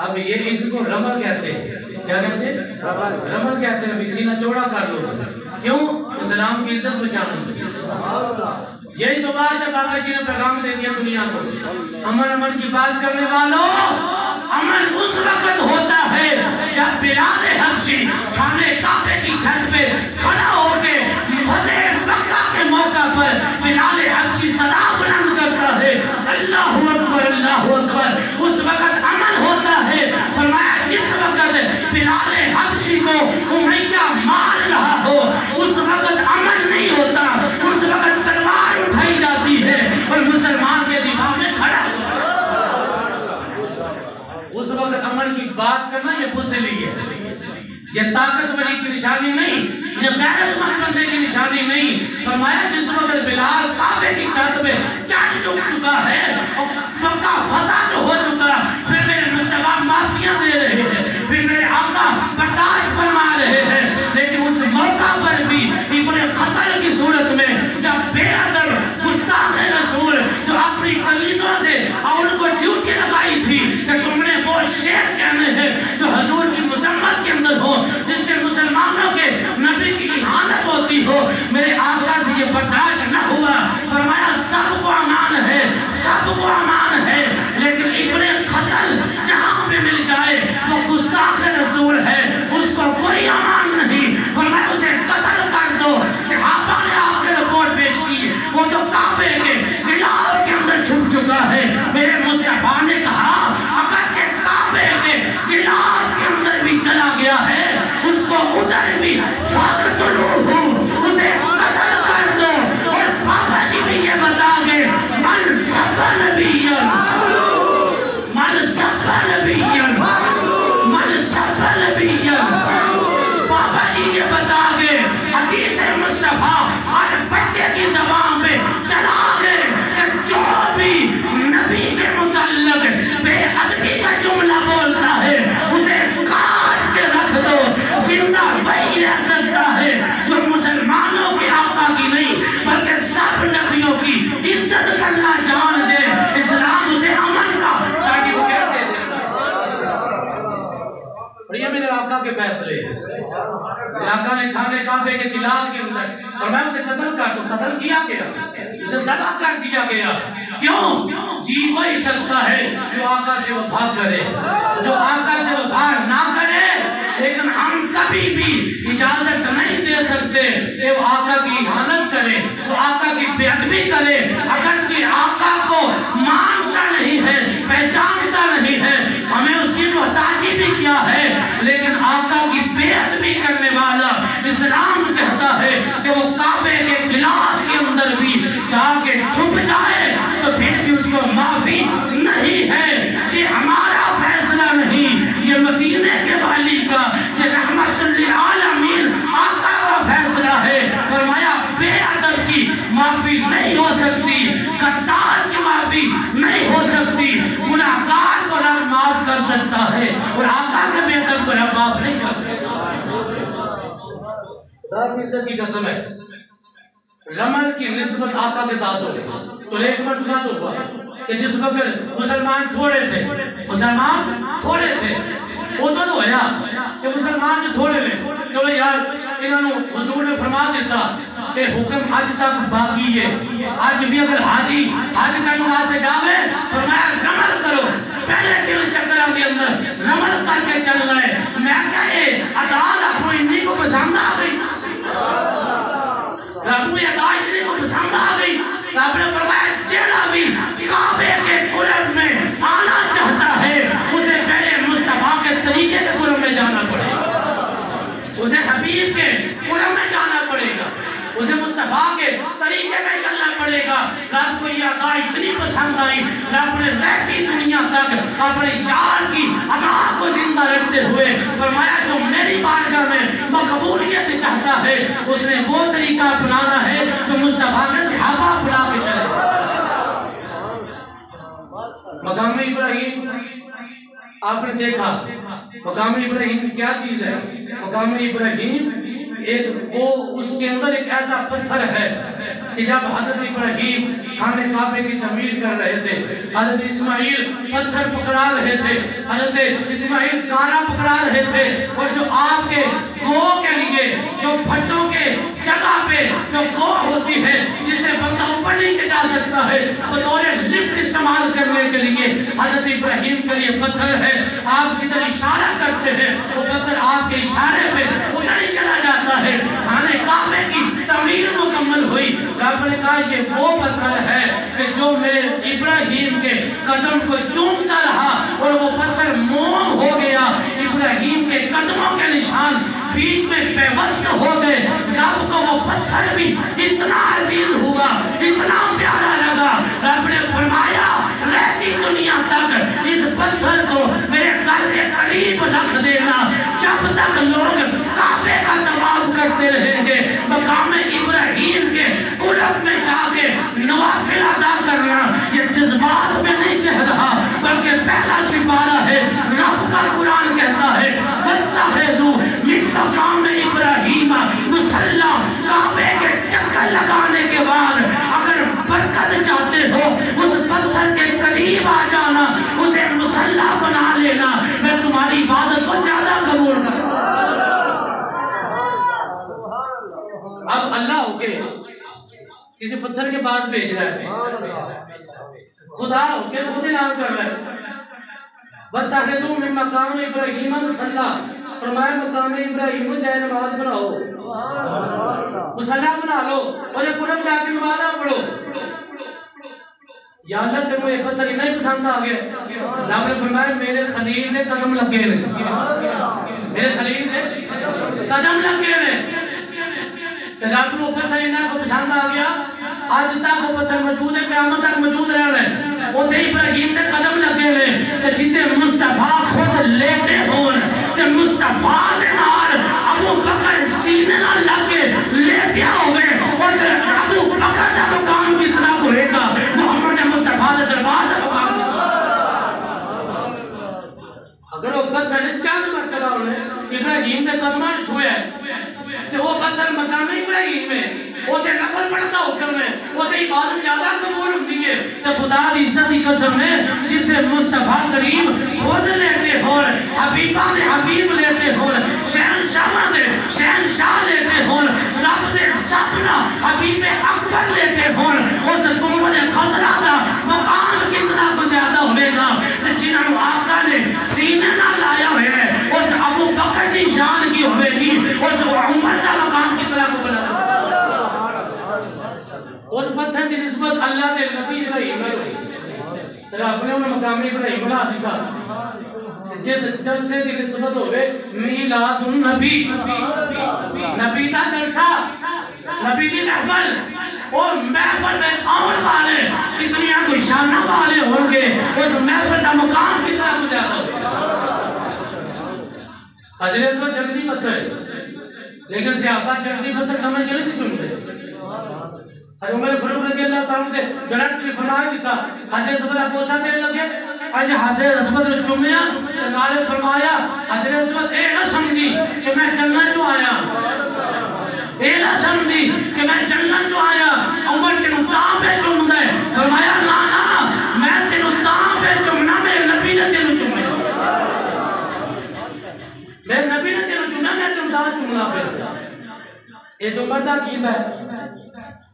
اب یہ اس کو رمل کہتے ہیں، کیا کہتے ہیں؟ رمل کہتے ہیں، سینہ چوڑا کر لو، کیوں؟ اسلام کی عزت بچانے۔ یہی تو بات ہے، بابا جی نے پیغام دے دیا دنیا کو، امن کی بات کرنے والوں، امن اس وقت ہوتا ہے جب بلال حبشی خانے کعبے کی چھت پہ کھڑا ہو کے فتح مکہ کے موقع پر بلال حبشی صدا بلند کرتا ہے اللہ اکبر اللہ اکبر، اس وقت امن ہوتا ہے۔ فرمایا جس وقت بلال حبشی کو امیہ مار رہا ہو اس وقت امن نہیں ہوتا، اس وقت تلوار اٹھائی جاتی ہے اور مسلمان کے دفاع میں کھڑا اس وقت امن کی بات کرنا یہ بزدلی ہے، یہ طاقتوری کی نشانی نہیں، یہ غیرت مند بندے کی نشانی نہیں۔ فرمایا جس وقت بلال کعبے کی چھت میں چڑھ چکا ہے اور مکہ فتح جو ہو چکا، پھر میرے مصطفیٰ معافیاں دے رہے ہیں، پھر میرے آقا برداشت فرما رہے ہیں، لیکن اس موقع پر بھی ابن خطل کی صورت میں جب بے ادب گستاخ رسول جو اپنی قمیضوں سے اور ان کو ڈیوٹی لگائی تھی کہ تم نے وہ شعر کہنے ہیں جو حضور کی مذمت کے اندر ہو، جس سے مسلمانوں کے نبی کی اہانت ہوتی ہو، میرے آقا سے یہ برداشت نہ ہوا۔ فرمایا سب کو امان ہے، سب کو امان ہے، لیکن ابن خطل جہاں بھی مل جائے وہ گستاخ رسول ہے، اس کو کوئی امان نہیں۔ فرمایا اسے قتل کر دو۔ صحابہ نے آپ کے رپورٹ پیش کی، وہ تو کعبے کے غلاف کے اندر چھپ چکا ہے۔ میرے مصطفیٰ نے کہا اگرچہ کعبے کے غلاف کے اندر بھی چلا گیا ہے، اس کو ادھر بھی فاقتلوہ، اسے قتل کر دو۔ اور بابا جی بھی یہ بتا گئے من سب نبیًا، من سب نبیًا، من سب نبیًا، بابا جی یہ بتا گئے حدیث مصطفیٰ ہر بچے کی زبان پہ چلا گئے کہ جو بھی نبی کے متعلق بے ادبی کا جملہ بولتا ہے اسے کاٹ کے رکھ دو، زندہ وہی رہ سکتا ہے جو مسلمانوں کے آقا کی نہیں بلکہ سب نبیوں کی عزت کرنا جان جائے۔ اسلام اسے امن کا سرٹیفکیٹ دے دیتا ہے، اور یہ میرے آقا کے فیصلے ہیں۔ میرے آقا نے کھانے کعبے کے غلاف کے اندر فرمایا اسے قتل کر دو، قتل کیا گیا، اسے ذبح کر دیا گیا۔ کیوں؟ جی وہی سکتا ہے جو آقا سے وفا کرے، جو آقا سے وفا نہ کرے لیکن ہم کبھی بھی اجازت نہیں دے سکتے کہ وہ آقا کی اہانت کرے، وہ آقا کی بے ادبی کرے۔ اگر کوئی آقا کو مانتا نہیں ہے، پہچانتا نہیں ہے، ہمیں اس کی محتاجی بھی کیا ہے، لیکن آقا کی بے ادبی کرنے والا اسلام کہتا ہے کہ وہ کعبے کے غلاف کے اندر بھی جا کے چھپ جائے اور آقا کے بے ادب کو رب معاف نہیں کر سکتا۔ خدا کی عزت کی قسم ہے، رمل کی نسبت آقا کے ساتھ ہو گئی۔ تو ایک مرتبہ تو ہوا کہ جس وقت مسلمان تھوڑے تھے، وہ تو ہویا کہ مسلمان جو تھوڑے لے، چلو یار انہوں نے حضور نے فرما دیتا کہ حکم آج تک باقی ہے، آج بھی اگر حاجی حج کرنے وہاں سے جاوے فرمایا رمل کرو، پہلے دل چکرہ کے اندر رمل کر کے چل رہے۔ میں کہے ادال اپنو انی کو پسند آ گئی، رب یہ ادال اتنی کو پسند آ گئی، رب نے فرمایا جیڑا بھی کعبے کے قرب میں آنا چاہتا ہے اسے پہلے مصطفیٰ کے طریقے کے قرب میں جانا پڑے گا، اسے حبیب کے قرب میں جانا پڑے گا، اسے مصطفیٰ کے طریقے میں چلنا پڑے گا۔ رب کو یہ عطا اتنی پسند آئی، رب نے رہتی دنیا تک اپنے یار کی عطا کو زندہ رکھتے ہوئے فرمایا جو میری بارگاہ میں مقبولیت چاہتا ہے اس نے وہ طریقہ اپنانا ہے جو مصطفیٰ کے صحابہ اپنا کے چلے۔ مقام ابراہیم آپ نے دیکھا، مقام ابراہیم کیا چیز ہے؟ مقام ابراہیم ایک وہ اس کے اندر ایک ایسا پتھر ہے کہ جب حضرت ابراہیم خانہ کعبے کی تعمیر کر رہے تھے، حضرت اسماعیل پتھر پکڑا رہے تھے، حضرت اسماعیل کارا پکڑا رہے تھے، اور جو آپ کے گو کے لیے جو پھٹوں کے جگہ پہ جو گو ہوتی ہے جس سے بندہ اوپر نیچے جا سکتا ہے بطور لفٹ استعمال کرنے کے لیے حضرت ابراہیم کے لیے پتھر ہے۔ آپ جدھر اشارہ کرتے ہیں وہ پتھر آپ کے اشارے پہ ادھر ہی چلا جاتا ہے۔ خانہ کعبے کی تعمیر مکمل ہوئی، رب نے کہا یہ وہ پتھر ہے کہ جو میرے ابراہیم کے قدم کو چومتا رہا اور وہ پتھر موم ہو گیا، ابراہیم کے قدموں کے نشان بیچ میں پیوست ہو گئے۔ رب کو وہ پتھر بھی اتنا عزیز ہوا، اتنا پیارا لگا، رب نے فرمایا رہتی دنیا تک اس پتھر کو میرے گھر کے قریب رکھ دینا، جب تک لوگ کعبے کا طواف کرتے رہیں گے مقام ابراہیم کے قرب میں جا کے نوافل ادا کرنا۔ یہ جذبات میں نہیں کہہ رہا بلکہ پہلا سپارہ ہے، رب کا قرآن کہتا ہے وَاتَّخِذُوا مِن مقام ابراہیم مصلی، کعبے کے چکر لگانے کے بعد اگر برکت چاہتے ہو اس پتھر کے قریب آ جانا، اسے مصلی بنا لینا، میں تمہاری عبادت کو زیادہ قبول کروں۔ اب اللہ ہو کے کسی پتھر کے پاس بھیج رہا ہے، خدا ہو کے خود اعلان کر رہا ہے وَاتَّخِذُوا مِن مَقَامِ إِبْرَاهِيمَ مُصَلًّى، فرمایا مقام ابراہیم کو جائے نماز بناؤ، مصلی بنا لو اور یہ قرب جا کے نمازہ پڑھو۔ یا اللہ تیرے کو یہ پتھر ہی نہیں پسند آ گیا، رب نے فرمایا میرے خلیل نے قدم لگے نے، میرے خلیل نے قدم لگے نے، رب کو پتھر انہاں کو پسند آ گیا، آج تک وہ پتھر موجود ہے، قیامت تک موجود رہنا ہے۔ اوتھے ابراہیم نے قدم لگے نے کہ جتے مصطفیٰ خود لیتے ہون کہ مصطفیٰ دے نال ابو بکر سینے نہ لگے لیتے ہوئے اس ابو بکر دا مقام کتنا ہوئے گا محمد مصطفیٰ دے دربار دا مقام۔ اگر وہ پتھر چند مرتبہ انہیں ابراہیم دے قدمہ نے چھویا ہے تو وہ پتھر مقام ابراہیم میں وہ تے نفل پڑھتا حکم ہے، وہ تے عبادت زیادہ قبول ہوتی ہے۔ تو خدا دی عزت کی قسم ہے جتنے مصطفیٰ کریم خود لیتے ہون، حبیبہ نے حبیب لیتے ہون، شہنشاہ نے شہنشاہ لیتے ہون، رب نے سپنا حبیب اکبر لیتے ہون، اس گنبد خضرا دا مقام کتنا کو زیادہ ہوئے گا جنہوں آقا نے سینے نہ لایا ہے، اس ابو بکر کی شان کی ہوئے گی، اس عمر دا مقام کتنا کو بلا گا۔ اس پتھر کی نسبت اللہ دے نبی ابراہیم نے ہوئی، رب نے انہیں مقام ابراہیم بنا دیتا۔ جس جلسے کی نسبت ہوئے میلاد النبی، نبی تا جلسہ، نبی دی محفل، اور محفل میں آن والے کتنی کوئی شانہ والے ہوں گے، اس محفل کا مقام کتنا کو زیادہ ہوگا۔ حجر اسود جلدی پتھر ہے لیکن صحابہ جلدی پتھر سمجھ کے نہیں سے چنتے۔ عمر فاروق رضی اللہ تعالیٰ نے ڈائریکٹلی فرمایا دیتا حجر اسود آپ بوسہ دینے لگے اج حضرت اسود نے چومیا تے نال فرمایا حضرت اسود اے نہ سمجھی کہ میں جنت چوں آیا اے نہ سمجھی کہ میں جنت چوں آیا عمر تینوں تاں پہ چومدا ہے فرمایا نا نا میں تینوں تاں پہ چومنا میرے نبی نے تینوں چومیا میرے نبی نے تینوں چومیا میں تینوں تاں چومنا پھر یہ تو عمر دا عقیدہ ہے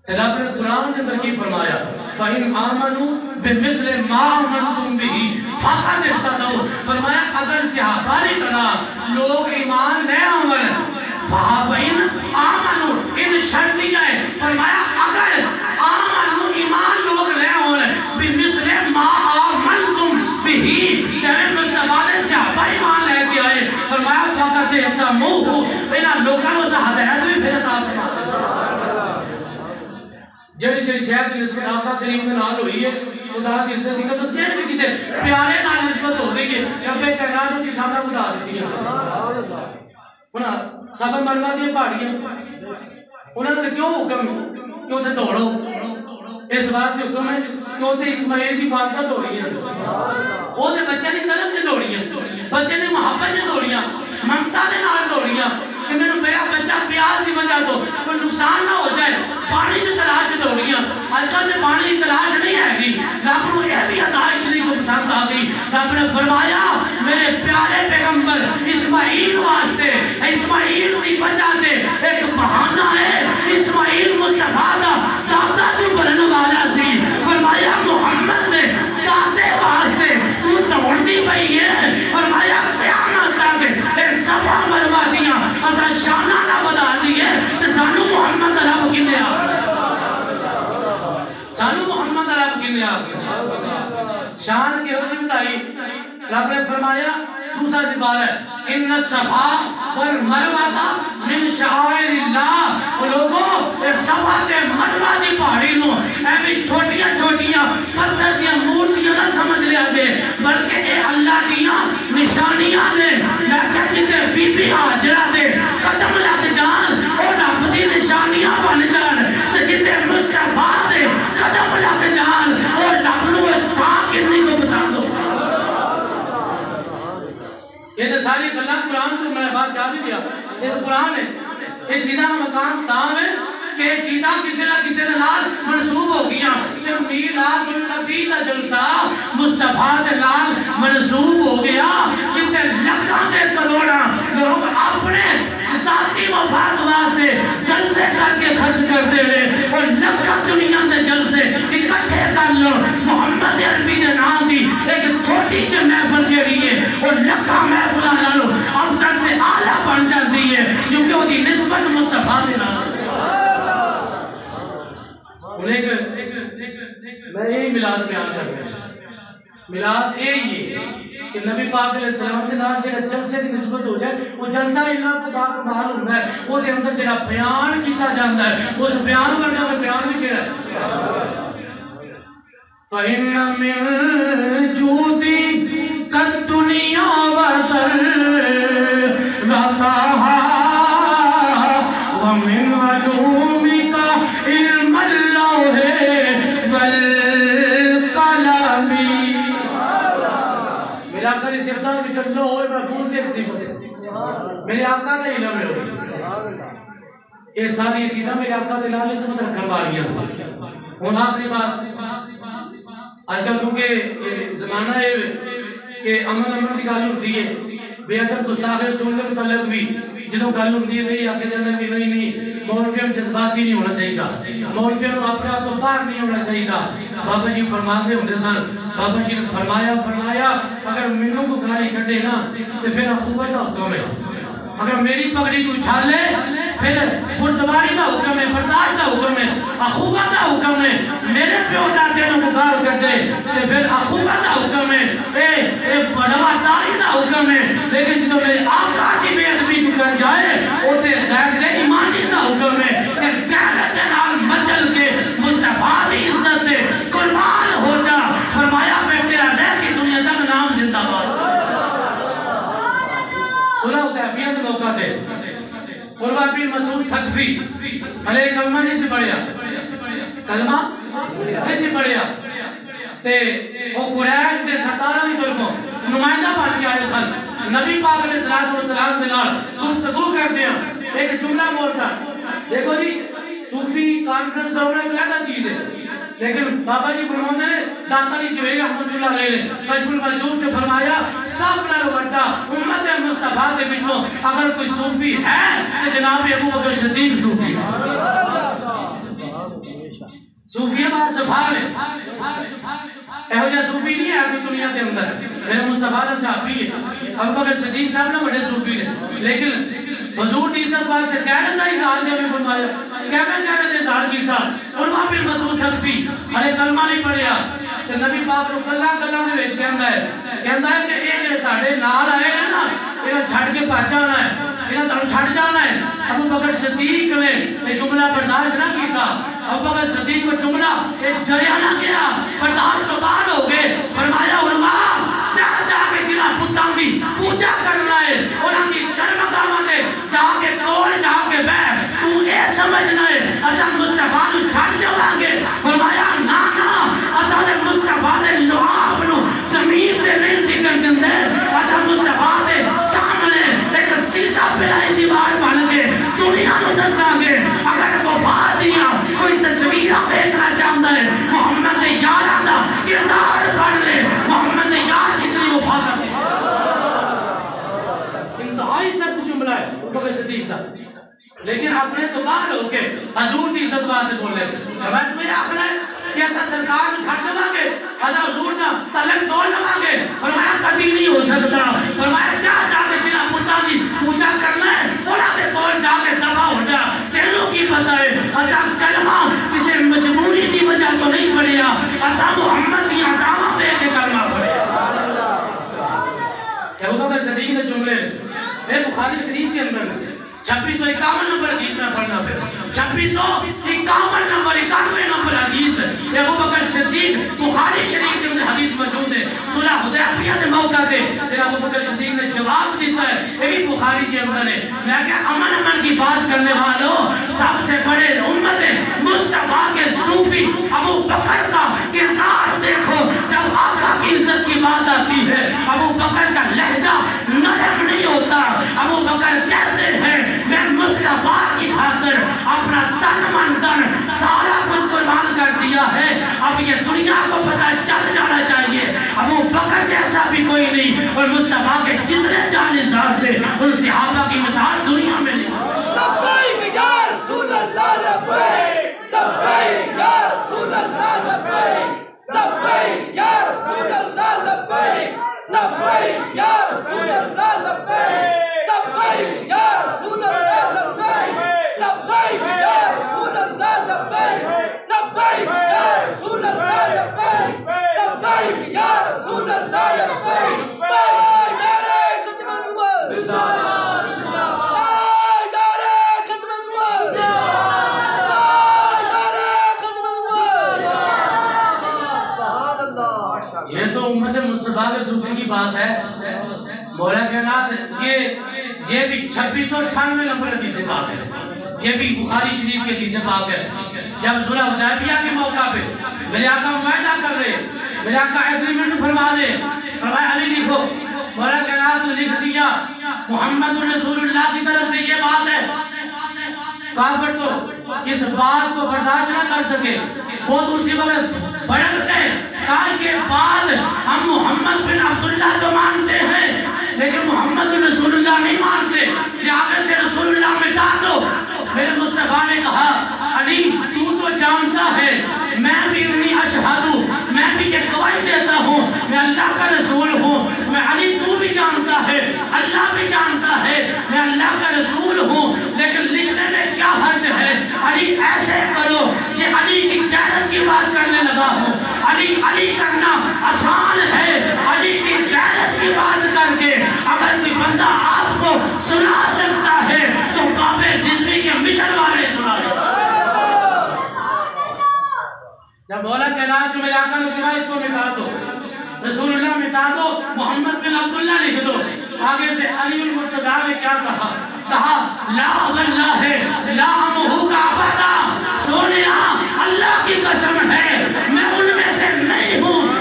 رب نے قرآن کے اندر کی فرمایا فَإِنْ آمَنُوا بِمِثْلِ مَا آمَنْتُمْ بِهِ فَقَدْ اهْتَدَوْا فرمایا اگر صحابہ کی طرح لوگ ایمان لے آون فَإِنْ آمَنُوا ان شرط دیا ہے فرمایا اگر آمنوا ایمان لوگ لے آون بِمِثْلِ مَا آمَنْتُمْ بِهِ جب مصطفیٰ نے صحابہ ایمان لے کے آئے فرمایا فَقَدْ اهْتَدَوْا انہاں لوگوں سے ہدایت بھی پھر عطا فرما جڑی جڑی شاید نسبت آقا کریم کے نال ہوئی ہے خدا کی عزت کی قسم جڑی بھی کسی پیارے نال نسبت ہو گئی ہے رب کائنات کی سادہ بتا دیتی ہے انہاں سب مرنا دی پہاڑیاں انہاں نے کیوں حکم کہ اوتھے دوڑو اس بات کے حکم ہے کہ اوتھے اسماعیل کی عبادت ہو رہی ہے اوتھے بچے دی طلب تے دوڑیاں بچے دی محبت تے دوڑیاں ممتا دے نال دوڑیاں کہ میرا بچہ پیاس کی وجہ تو کوئی نقصان نہ ہو جائے پانی کی تلاش دوڑیاں آج کل سے پانی کی تلاش نہیں ہے گی رب کو یہ بھی عطا اتنی کو پسند آ گئی رب نے فرمایا میرے پیارے پیغمبر اسماعیل واسطے اسماعیل کی وجہ سے ایک بہانہ ہے اسماعیل مصطفیٰ دا دادا جو بننے والا سی فرمایا محمد نے دادے واسطے تو دوڑتی پئی ہے فرمایا قیامت تک ایک صفحہ مروا دیا اسا شانہ نہ بدا دیئے تو سانو محمد رب کی نیا سانو محمد رب کی نیا شان کی حضرت بتائی رب نے فرمایا دوسرا سپارہ ہے ان الصفا والمروہ من شعائر اللہ لوگوں اس صفا تے مروہ دی پہاڑی نو ایوی چھوٹیاں چھوٹیاں پتھر دیا مورتیاں نہ سمجھ لیا جے بلکہ اے اللہ دیاں نشانیاں نے میں کہتی تے بی بی حاجرہ دے قدم لگ جان اور رب دی نشانیاں بن جان تے جتے مصطفیٰ دے قدم لگ جان اور رب نو تھا کنی کو پسند ہو یہ تو ساری گلان قرآن تو میں بات جا بھی دیا یہ تو قرآن ہے یہ چیزاں مقام تام ہے کہ یہ چیزاں کسی نہ کسی نال منصوب ہو گیا کہ میلاد النبی دا جلسہ مصطفیٰ دے نال منصوب ہو گیا جتے لکھاں دے کروڑا لوگ اپنے ذاتی مفاد واسطے جلسے کر کے خرچ کرتے ہوئے اور لکھاں دنیا دے جلسے اکٹھے کر لو محمد عربی دے نام دی ایک چھوٹی سے محفل کے لیے اور لکھاں محفلہ لالو افضل تے آلہ بن جاتی ہے کیونکہ وہ دی نسبت مصطفیٰ دے نام میں یہی ملاد بیان کر گیا ملاد یہی ہے کہ نبی پاک علیہ السلام کے نام جڑا جلسے کی نسبت ہو جائے وہ جلسہ اللہ کو باکمال ہوتا ہے وہ دے اندر جڑا بیان کیتا جاتا ہے اس بیان ورگا کا بیان بھی کیڑا ہے فَإِنَّ مِن جُودِكَ الدُّنْيَا وَذَرَّتَهَا وَمِنْ عُلُومِكَ عِلْمَ اللَّوْحِ وَالْقَلَمِ میرے آقا دی صفتان کی چلو ہوئے محفوظ کے صفت ہے میرے آقا دا علم ہے ہوئی یہ ساری چیزیں میرے آقا دے لالے سے مطلب کروا رہی ہیں ہون آخری بات آج کل کیونکہ زمانہ ہے کہ امن کی گل ہوتی ہے بے ادب گستاخ رسول کے متعلق بھی جنہوں گل ہوتی ہے نہیں آگے اندر بھی نہیں مولویوں میں جذباتی نہیں ہونا چاہیے مولویوں میں اپنے آپ تو باہر نہیں ہونا چاہیے بابا جی فرماتے ہوتے سن بابا جی نے فرمایا اگر منوں کو گالی کٹے نا تو پھر اخوت کا حکم ہے اگر میری پگڑی کو اچھال لے پھر بردباری کا حکم ہے برداشت کا حکم ہے اخوت کا حکم ہے میرے پیو دادے نے کو گال کٹے تو پھر اخوت کا حکم ہے اے بڑواداری کا حکم ہے لیکن جب میرے آقا کی بے ادبی کو کر جائے اوتے غیر ایمانی کا حکم ہے کہ غیرت نال مچل کے مصطفیٰ کی عزت دے قربان ہو جا فرمایا پھر تیرا رہ کی دنیا تک نام زندہ باد سنا ہوتا ہے بیعت موقع تھے قربہ بن مسعود سقفی علیہ کلمہ نہیں سے پڑھیا کلمہ نہیں سے پڑھیا تے وہ قریش دے سرداراں دی طرفوں نمائندہ بن کے آئے سن نبی پاک علیہ السلام دے نال گفتگو کرتے ہیں ایک جملہ بولتا دیکھو جی صوفی کانفرنس کرونا ایک علیحدہ چیز ہے لیکن بابا جی فرماتے ہیں داتا علی جویری رحمت اللہ علیہ نے کشف المجوب جو فرمایا سب نال وڈا امت مصطفیٰ دے وچوں اگر کوئی صوفی ہے تو جناب ابو بکر صدیق صوفی صوفی بات سفال ہے اہو جا صوفی نہیں ہے ابھی دنیا کے اندر میرے مصطفیٰ دا صحابی ہے ابو بکر صدیق صاحب نہ بڑے صوفی نے لیکن حضور دی عزت بات سے کہنے دا اظہار نے ہمیں فرمایا کیا میں کہنے دا اظہار کیتا عروہ بن مسعود سلفی ہلے کلمہ نہیں پڑھیا تو نبی پاک رو کلہ دے وچ کہندا ہے کہ اے جڑے تہاڈے نال آئے ہیں نا انہاں چھڈ کے بھج جانا ہے انہاں تانوں چھڈ جانا ہے ابو بکر صدیق نے یہ جملہ برداشت نہ کیتا ابو بکر صدیق کو جملہ ایک جریا نہ کیا برداشت تو باہر ہو گئے فرمایا عروہ جا کے جنہاں پتاں دی پوجا کرنا ہے انہاں دی شرمگاہاں دے جا کے کول جا کے بیٹھ تو اے سمجھنا ہے اساں مصطفیٰ نو چھڈ جاواں گے فرمایا نا اساں دے مصطفیٰ دے لعاب نو زمین تے نہیں ٹکن دیندے اساں مصطفیٰ دے سامنے ایک سیسا پلائی دیوار بن کے دنیا نو دساں گے اگر وفا دیا کوئی تصویراں دیکھنا چاہتا ہے محمد یاراں دا کردار پڑھ لے محمد یار کتنی وفا کرتے انتہائی سخت جملہ ہے بکر صدیق دا لیکن اپنے تو باہر ہو کے حضور دی عزت بات سے بول لے میں تمہیں آخلا ہے کہ ایسا سرکار میں چھڑ لگا گے ایسا حضور دا تلک توڑ لگا گے فرمایا کبھی نہیں ہو سکتا فرمایا جا کے جنہاں پتہ دی پوجا کرنا ہے انہاں کے کول جا کے دفع ہو جا تینوں کی پتہ ہے ایسا کلمہ کسی مجبوری دی وجہ تو نہیں پڑھیا ایسا محمد کی عدامہ بے کے کلمہ پڑھیا ابو بکر صدیق نے جملے اے بخاری شریف کے اندر 2651 نمبر حدیث میں پڑھنا پہ 2651 نمبر 91 نمبر حدیث ابو بکر صدیق بخاری شریف کے اندر حدیث موجود ہے صلح حدیبیہ کے موقع پہ پھر ابو بکر صدیق نے جواب دیتا ہے یہ بھی بخاری کے اندر ہے میں کہ امن کی بات کرنے والوں سب سے بڑے امت مصطفیٰ کے صوفی ابو بکر کا کردار دیکھو جب آقا کی عزت کی بات آتی ہے ابو بکر کا لہجہ نرم نہیں ہوتا ابو بکر کہتے ہیں میں مصطفیٰ کی خاطر اپنا تن من دن سارا کچھ قربان کر دیا ہے اب یہ دنیا کو پتہ چل جانا چاہیے ابو بکر جیسا بھی کوئی نہیں اور مصطفیٰ کے جتنے جانشین تھے ان صحابہ کی مثال دنیا میں نہیں لبیک یا رسول اللہ لبیک لبیک یا رسول اللہ لبیک لبیک یا رسول اللہ لبیک لبیک یا رسول اللہ لبیک لبیک یا رسول اللہ لبیک لبیک یا رسول اللہ لبیک لبیک یا رسول اللہ لبیک لبیک یا رسول اللہ لبیک نعرہ خدمت اللہ زندہ باد زندہ باد نعرہ خدمت اللہ زندہ باد نعرہ خدمت اللہ سبحان اللہ یہ تو امت مصطفیٰ کے صوفی کی بات ہے مولا کائنات یہ بھی 2698 نمبر حدیث پاک ہے یہ بھی بخاری شریف کے حدیث پاک ہے جب صلح حدیبیہ کے موقع پہ میرے آقا معاہدہ کر رہے میرے آقا ایگریمنٹ فرما رہے فرمایا علی لکھو مولا کائنات نے لکھ دیا محمد رسول اللہ کی طرف سے یہ بات ہے کافر تو اس بات کو برداشت نہ کر سکے وہ تو اسی وقت بھڑک گئے کہا کے بعد ہم محمد بن عبداللہ تو مانتے ہیں لیکن محمد رسول اللہ نہیں مانتے کہ آگے سے رسول اللہ مٹا دو میرے مصطفیٰ نے کہا علی تو جانتا ہے میں بھی انی اشہدو میں بھی یہ گواہی دیتا ہوں میں اللہ کا رسول ہوں میں علی تو بھی جانتا ہے اللہ بھی جانتا ہے میں اللہ کا رسول ہوں لیکن لکھنے میں کیا حرج ہے علی ایسے کرو کہ علی کی غیرت کی بات کرنے لگا ہوں علی کرنا آسان ہے علی کی غیرت کی بات کر کے اگر کوئی بندہ آپ کو سنا سکتا ہے تو بابے نزوی کے مشن والے سنا سکتا ہے جب مولا کائنات جو میرے آقا نے فرمایا اس کو مٹا دو رسول اللہ مٹا دو محمد بن عبداللہ لکھ دو آگے سے علی المرتضیٰ نے کیا کہا لا واللہ لا امہو کا عبادہ سونیا اللہ کی قسم ہے میں ان میں سے نہیں ہوں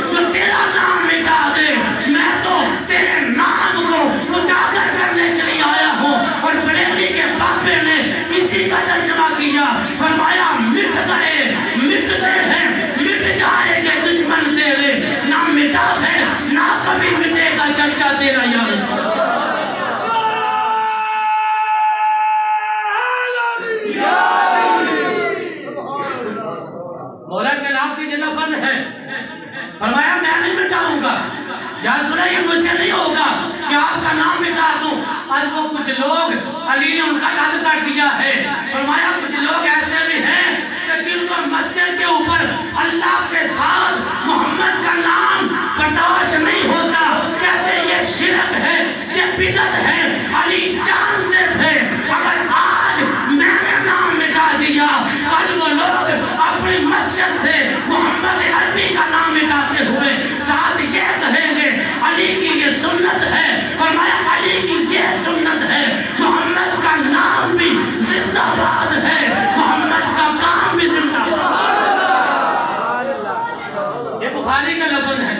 کچھ لوگ علی نے ان کا رد کر دیا ہے. فرمایا کچھ لوگ ایسے بھی ہیں کہ جن کو مسجد کے اوپر اللہ کے ساتھ محمد کا نام برداشت نہیں ہوتا, کہتے یہ شرک ہے, یہ بدعت ہے. علی جانتے تھے اگر آج میں نے نام مٹا دیا, کل وہ لوگ اپنی مسجد سے محمد عربی کا نام مٹاتے ہوئے ساتھ یہ کہیں گے علی کی یہ سنت ہے. فرمایا علی کی یہ سنت ہے, محمد کا نام بھی زندہ باد ہے, محمد کا کام بھی زندہ باد. یہ بخاری کا لفظ ہے.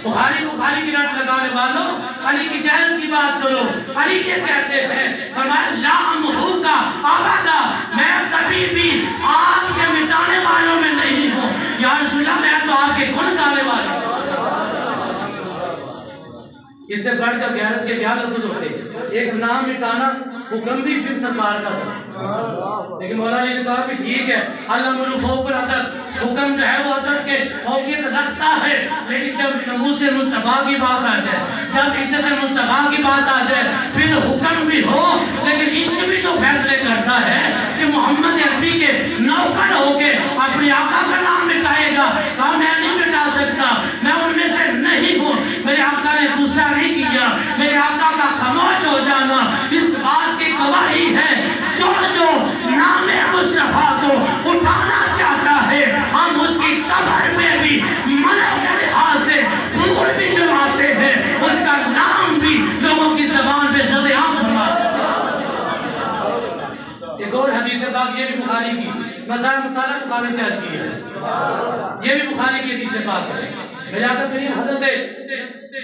بخاری کی رٹ لگانے والوں, علی کی جہل کی بات کرو. علی یہ کہتے ہیں فرمایا لا امحو کا ابدا, میں کبھی بھی آپ کے مٹانے والوں میں نہیں ہوں. یا رسول اللہ میں تو آپ کے کن گانے والا ہوں. اس سے بڑھ کر غیرت کے کیا لفظ ہوتے ہیں. ایک نام مٹانا حکم بھی پھر سرکار کا تھا, لیکن مولا علی نے کہا بھی ٹھیک ہے الامر فوق العدد, حکم جو ہے وہ عدد کے فوقیت رکھتا ہے, لیکن جب ناموس مصطفیٰ کی بات آ جائے, جب عزت مصطفیٰ کی بات آ جائے, پھر حکم بھی ہو لیکن عشق بھی تو فیصلے کرتا ہے کہ محمد عربی کے نوکر ہو کے اپنے آقا کا نام مٹائے گا. کہا میں نہیں مٹا سکتا, میں ان میں سے نہیں ہوں. میرے آقا نے غصہ نہیں کیا, میرے آقا کا خاموش ہو جانا اس بات کی گواہی ہے. جو نام مصطفیٰ کو اٹھانا چاہتا ہے, ہم اس کی قبر پہ بھی ملک کے لحاظ سے پھول بھی چڑھاتے ہیں, اس کا نام بھی لوگوں کی زبان پہ زد عام فرماتے ہیں. ایک اور حدیث پاک یہ بھی بخاری کی, مسائل مطالعہ بخاری سے حد کی ہے, یہ بھی بخاری کی حدیث پاک ہے. میرے آقا کریم حضرت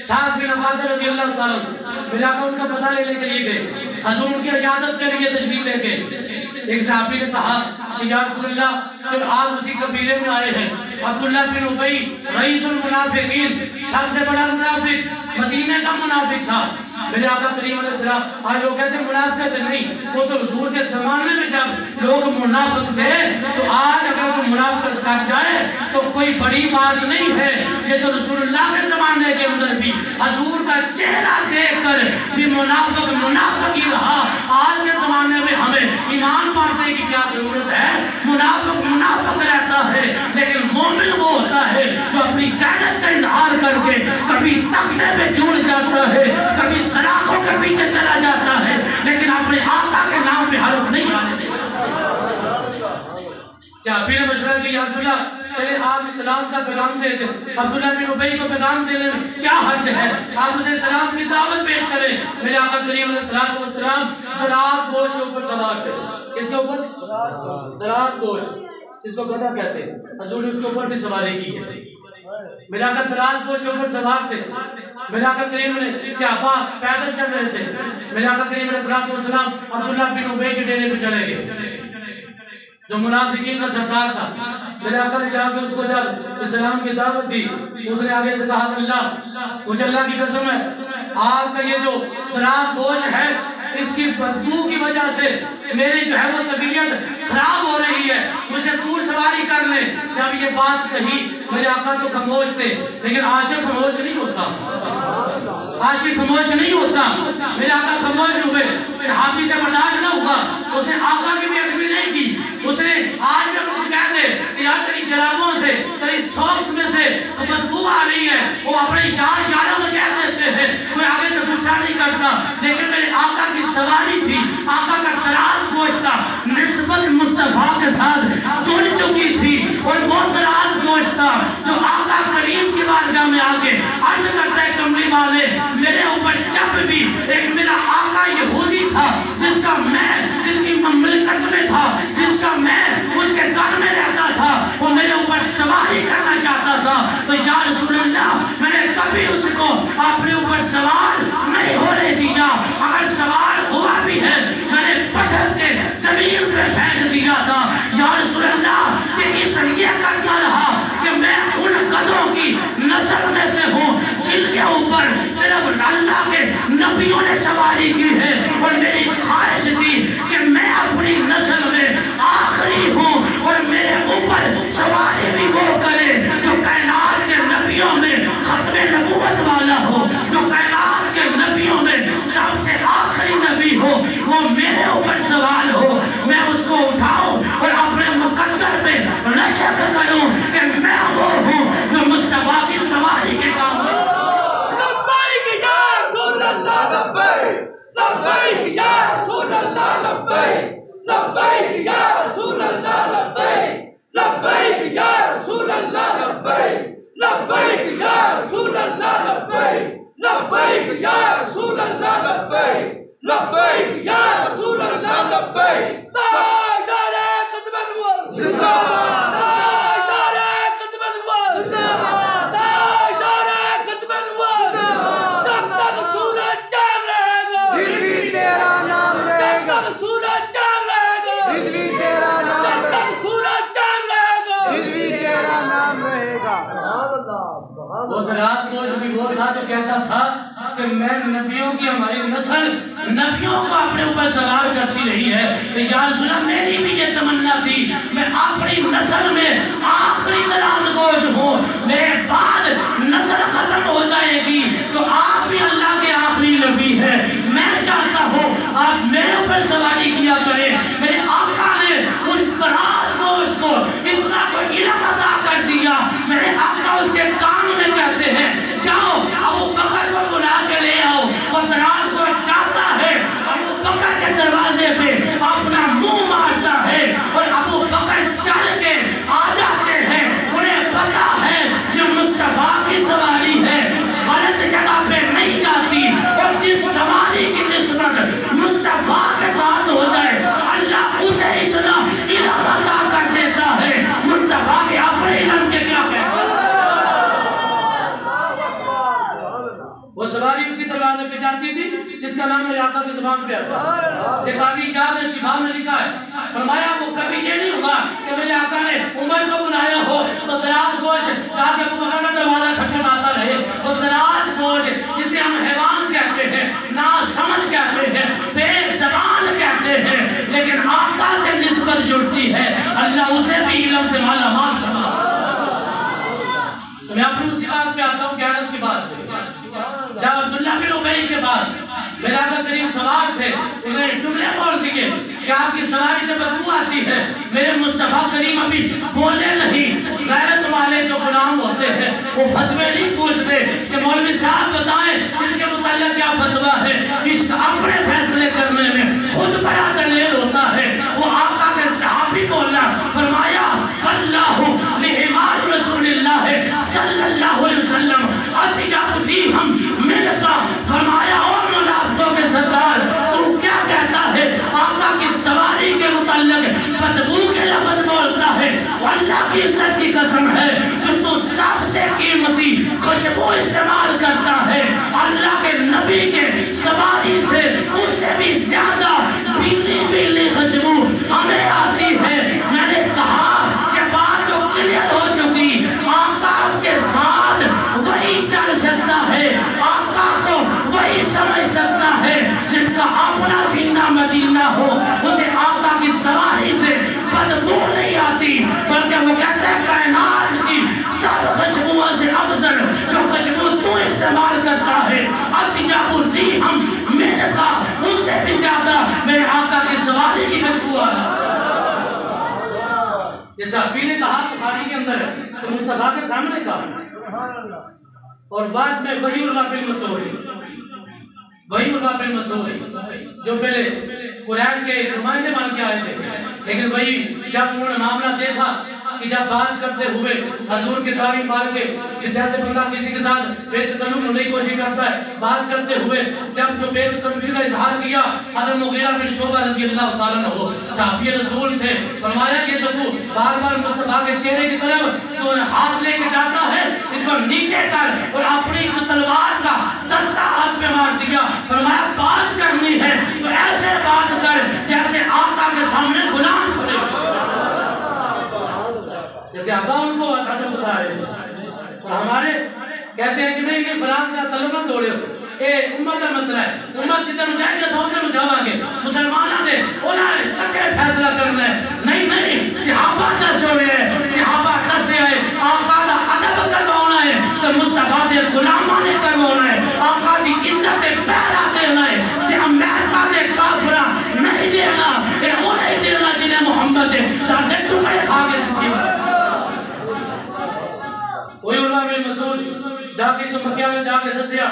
سعد بن عبادہ رضی اللہ تعالیٰ, میرے آقا ان کا پتہ لینے کے لیے گئے, حضور ان کی عیادت کے لیے تشریف لے گئے. ایک صحابی نے کہا کہ یا رسول اللہ جب آپ اسی قبیلے میں آئے ہیں, عبداللہ بن ابی رئیس المنافقین, سب سے بڑا منافق, مدینہ کا منافق تھا. میرے آقا کریم علیہ السلام, آج لوگ کہتے ہیں منافقت نہیں, وہ تو حضور کے زمانے میں جب لوگ منافق تھے, تو آج اگر کوئی منافقت کر جائے تو کوئی بڑی بات نہیں ہے. یہ تو رسول اللہ کے زمانے کے اندر بھی حضور کا چہرہ دیکھ کر بھی منافق ہی رہا. آج کے زمانے میں ہمیں ایمان بانٹنے کی کیا ضرورت ہے؟ منافق رہتا ہے, لیکن مومن وہ ہوتا ہے جو اپنی غیرت کا اظہار کر کے کبھی تختے پہ جڑ جاتا ہے, کبھی سلاخوں کے پیچھے چلا جاتا ہے, لیکن اپنے آقا کے نام پہ حرف نہیں آنے دیتا. صحابی نے مشورہ کی یا رسول اللہ چلے آپ اسلام کا پیغام دے دیں, عبداللہ بن ابی کو پیغام دینے میں کیا حرج ہے, آپ اسے اسلام کی دعوت پیش کریں. میرے آقا کریم علیہ السلام دراز گوشت کے اوپر سوار تھے. کس کے اوپر؟ دراز گوشت, اس کو گدھا کہتے ہیں. حضور نے اس کے اوپر بھی سواری کی ہے. میرے آقا دراز گوشت کے اوپر سوار تھے. میرے آقا کریم نے صحابہ پیدل چل رہے تھے. میرے آقا کریم علیہ السلام عبداللہ بن ابی کے ڈیرے پہ چلے گئے جو منافقین کا سردار تھا. میرے آقا نے جا کے اس کو جب اسلام کی دعوت دی, اس نے آگے سے کہا اللہ, مجھے اللہ کی قسم ہے آپ کا یہ جو دراز گوشت ہے اس کی بدبو کی وجہ سے میری جو ہے وہ طبیعت خراب ہو رہی ہے, مجھے دور سواری کر لیں. جب یہ بات کہی میرے آقا تو خاموش تھے, لیکن عاشق خاموش نہیں ہوتا, عاشق خاموش نہیں ہوتا. میرے آقا خاموش ہوئے, صحابی سے برداشت نہ ہوا, اس نے آقا کی بھی ادبی نہیں کی. اس نے آج میں کو کہہ دے کہ یار تیری جرابوں سے, تیری سوکس میں سے بدبو آ رہی ہے, وہ اپنے جاروں میں کہہ دیتے ہیں, کوئی آگے سے غصہ نہیں کرتا. لیکن میرے آقا کی سواری تھی, آقا کا دراز گوشت تھا, نسبت مصطفیٰ کے ساتھ جڑ چکی تھی, اور وہ دراز گوشت تھا جو آقا کریم کی بارگاہ میں آگے عرض کرتا ہے کملی والے میرے اوپر جب بھی ایک میرا آقا یہودی تھا جس کی مملکت میں تھا, جس کا میں اس کے گھر میں رہتا تھا, وہ میرے اوپر سواری کرنا چاہتا تھا, تو یا رسول اللہ میں نے کبھی اس کو اپنے اوپر سوار نہیں ہونے دیا. اگر سوار ہوا بھی ہے میں نے پتھر کے زمین پہ پھینک دیا تھا. یا رسول اللہ کہ اس لیے کرتا رہا کہ میں ان قدروں کی نسل میں سے ہوں جن کے اوپر صرف اللہ کے نبیوں نے سواری کی ہے, اور میری خواہش تھی کہ میں اپنی نسل میں آخری ہوں, اور میرے اوپر سواری بھی وہ کرے جو کائنات کے نبیوں میں ختم نبوت والا ہو, جو کائنات یا رسول اللہ لبیک لبیک یا رسول اللہ لبیک لبیک یا رسول اللہ لبیک لبیک یا رسول اللہ لبیک لبیک یا رسول اللہ لبیک تاجدار خدمت نبوت زندہ باد تاجدار خدمت نبوت زندہ باد تاجدار خدمت نبوت زندہ باد جب تک سورج چاند رہے گا رضوی تیرا نام رہے جب گا تک سورج چاند رہے گا رضوی تیرا نام جب رہے تک سورج چاند رہے گا رضوی تیرا نام رہے گا وہ دراز گوش بھی وہ تھا جو کہتا تھا کہ میں نبیوں کی ہماری نسل نبیوں کو اپنے اوپر سوار کرتی رہی ہے کہ یا رسول اللہ میری بھی یہ تمنا تھی میں اپنی نسل میں آخری دراز گوش ہوں میرے بعد نسل ختم ہو جائے گی تو آپ بھی اللہ کے آخری نبی ہیں میں چاہتا ہوں آپ میرے اوپر سواری کیا کریں میرے آقا نے اس دراز گوش کو اتنا کوئی علم عطا کر دیا میرے آقا اس کے کان میں کہتے ہیں جاؤ ابو بکر کو بلا کے لے آؤ وہ دراز کو جاتا ہے ابو بکر کے دروازے پہ اپنا منہ مارتا ہے اور ابو بکر چل کے آ جاتے ہیں انہیں پتا ہے جو مصطفیٰ کی سواری ہے غلط جگہ پہ نہیں جاتی اور جس سواری کی نسبت مصطفیٰ کے ساتھ ہو جائے اللہ اسے اتنا علم عطا کر دیتا ہے مصطفیٰ کے اپنے علم کے کیا کہتے ہیں وہ سواری اسی دروازے پہ جاتی تھی جس کا نام میرے آقا کی زبان پہ آتا ہے یہ قاضی اجاز شفا میں لکھا ہے فرمایا وہ کبھی یہ نہیں ہوگا کہ میرے آقا نے عمر کو بنایا ہو تو دراز گوش جا کے ابو بکر کا دروازہ کھٹکھٹاتا رہے وہ دراز گوش جسے ہم حیوان کہتے ہیں نا سمجھ کہتے ہیں بے زبان کہتے ہیں لیکن آقا سے نسبت جڑتی ہے اللہ اسے بھی علم سے مالا مال کرنا تو میں اپنی اسی بات پہ آتا ہوں قیادت کی بات پہ جب عبداللہ بن ابی کے پاس میرے آقا کریم سوار تھے انہیں جملے بول دیے کہ آپ کی سواری سے بدبو آتی ہے میرے مصطفیٰ کریم ابھی بولے نہیں غیرت والے جو غلام ہوتے ہیں وہ فتوے نہیں پوچھتے کہ مولوی صاحب بتائیں اس کے متعلق کیا فتویٰ ہے اس اپنے فیصلے کرنے میں خود بڑا دلیل ہوتا ہے وہ آقا کے صحابی بولنا فرمایا واللہ لحمار رسول اللہ صلی اللہ علیہ وسلم اتجاب ریہم ملکا فرمایا اور منافقوں کے سردار تو کیا کہتا ہے آقا کی سواری کے متعلق بدبو کے لفظ بولتا ہے اللہ کی عزت کی قسم ہے جو تو سب سے قیمتی خوشبو استعمال کرتا ہے اللہ کے نبی کے سواری سے اس سے بھی زیادہ بھیلی بھیلی خوشبو ہمیں آتی ہے میں نے کہا کہ بات جو کلیئر ہو چکی آقا کے ساتھ وہی چل سکتا ہے آقا کو وہی سمجھ سکتا ہے جس کا اپنا سینہ مدینہ ہو اسے آقا کی سواری سے بدبو نہیں آتی بلکہ وہ کہتا ہے کائنات کی سب خوشبوؤں سے افضل جو خوشبو تو استعمال کرتا ہے اتجاب ریحم ملکا اس سے بھی زیادہ میرے آقا کی سواری کی خوشبو آنا یہ صحابی نے کہا بخاری کے اندر ہے تو مصطفیٰ کے سامنے کہا اور بعد میں وہی عروہ بن مسعود جو پہلے قریش کے نمائندے بن کے آئے تھے لیکن وہی جب انہوں نے معاملہ دیکھا کہ جب بات کرتے ہوئے حضور کی تعریف مار کے جیسے بندہ کسی کے ساتھ بے تکلف ہونے کی کوشش کرتا ہے بات کرتے ہوئے جب جو بے تکلفی کا اظہار کیا حضرت مغیرہ بن شعبہ رضی اللہ تعالیٰ عنہ صحابی رسول تھے فرمایا کہ تو بار بار مصطفیٰ کے چہرے کی طرف تو ہاتھ لے کے جاتا ہے اس کو نیچے کر اور اپنی جو تلوار کا دستہ ہاتھ میں مار دیا فرمایا بات کرنی ہے تو ایسے بات کر جیسے آقا کے سامنے غلام کھڑے جیسے ابا ان کو حضرت بتا رہے تھے اور ہمارے کہتے ہیں کہ نہیں فلان سے طلبہ توڑے اے امت کا مسئلہ ہے امت جتنے جائیں گے سوچے میں جاواں گے مسلمانوں نے انہوں نے کچھے فیصلہ کرنا ہے نہیں صحابہ دس ہوئے ہیں صحابہ دس ہے آقا دا ادب کروانا ہے تو مصطفیٰ دے غلامہ نے کروانا ہے آقا دی عزت پیرا دینا ہے کہ امریکہ دے کافرہ نہیں دینا یہ انہیں دینا جنہیں محمد دے تاکہ ٹکڑے کھا کے زندگی کوئی عروہ بن مسعود جا کے تو مکہ میں جا کے دسیا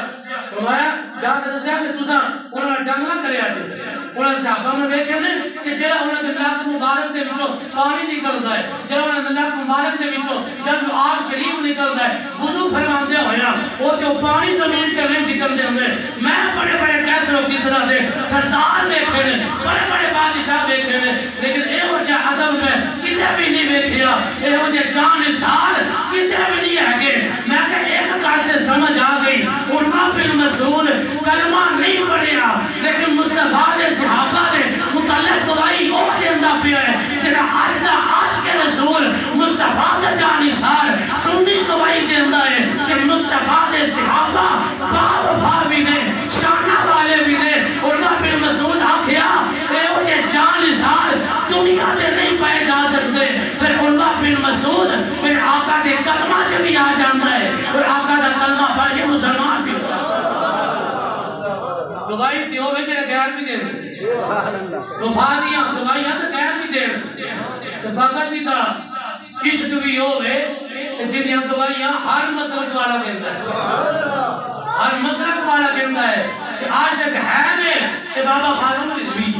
فرمایا جا کے دسیا کہ تساں انہاں جنگ نہ کریا جے انہاں صحابہ میں ویکھیا نے کہ جڑا انہاں دے ناک مبارک دے وچوں پانی نکلدا ہے جڑا انہاں دے ناک مبارک دے وچوں جب آب شریف نکلدا ہے وضو فرماندے ہویا او تے پانی زمین تے نہیں نکلدے ہوندے میں بڑے بڑے کیسرو کسرا دے سردار ویکھے نے بڑے بڑے بادشاہ ویکھے نے لیکن ایہو جا ادب میں کتے بھی نہیں ویکھیا ایہو جے جانشار کتے بھی نہیں ہے میں کہ ایک گل تے سمجھ آ گئی عروہ بن مسعود کلمہ نہیں پڑھیا لیکن مصطفیٰ دے صحابہ دے متعلق گواہی او دیندا پیا ہے جڑا اج دا آج کے رسول مصطفیٰ دا جانشار سنی گواہی دیندا ہے کہ مصطفیٰ دے صحابہ باوفا بھی نے شانہ والے بھی نے عروہ بن مسعود آکھیا ایہو جے جانشار دنیا دے نہیں پائے جا سکتے پھر عروہ بن مسعود پھر آقا دے کلمہ سے بھی آ جاتا ہے اور آقا دا کلمہ پڑھ کے مسلمان بھی ہوتا ہے گواہی دیو میں جڑے غیر بھی دے وفا دیاں گواہیاں تے غیر بھی دے تے بابا جی دا عشق بھی ہوے تے جدیاں گواہیاں ہر مسلک والا دیندا ہے ہر مسلک والا کہندا ہے کہ عاشق ہے میں تے بابا خادم رضوی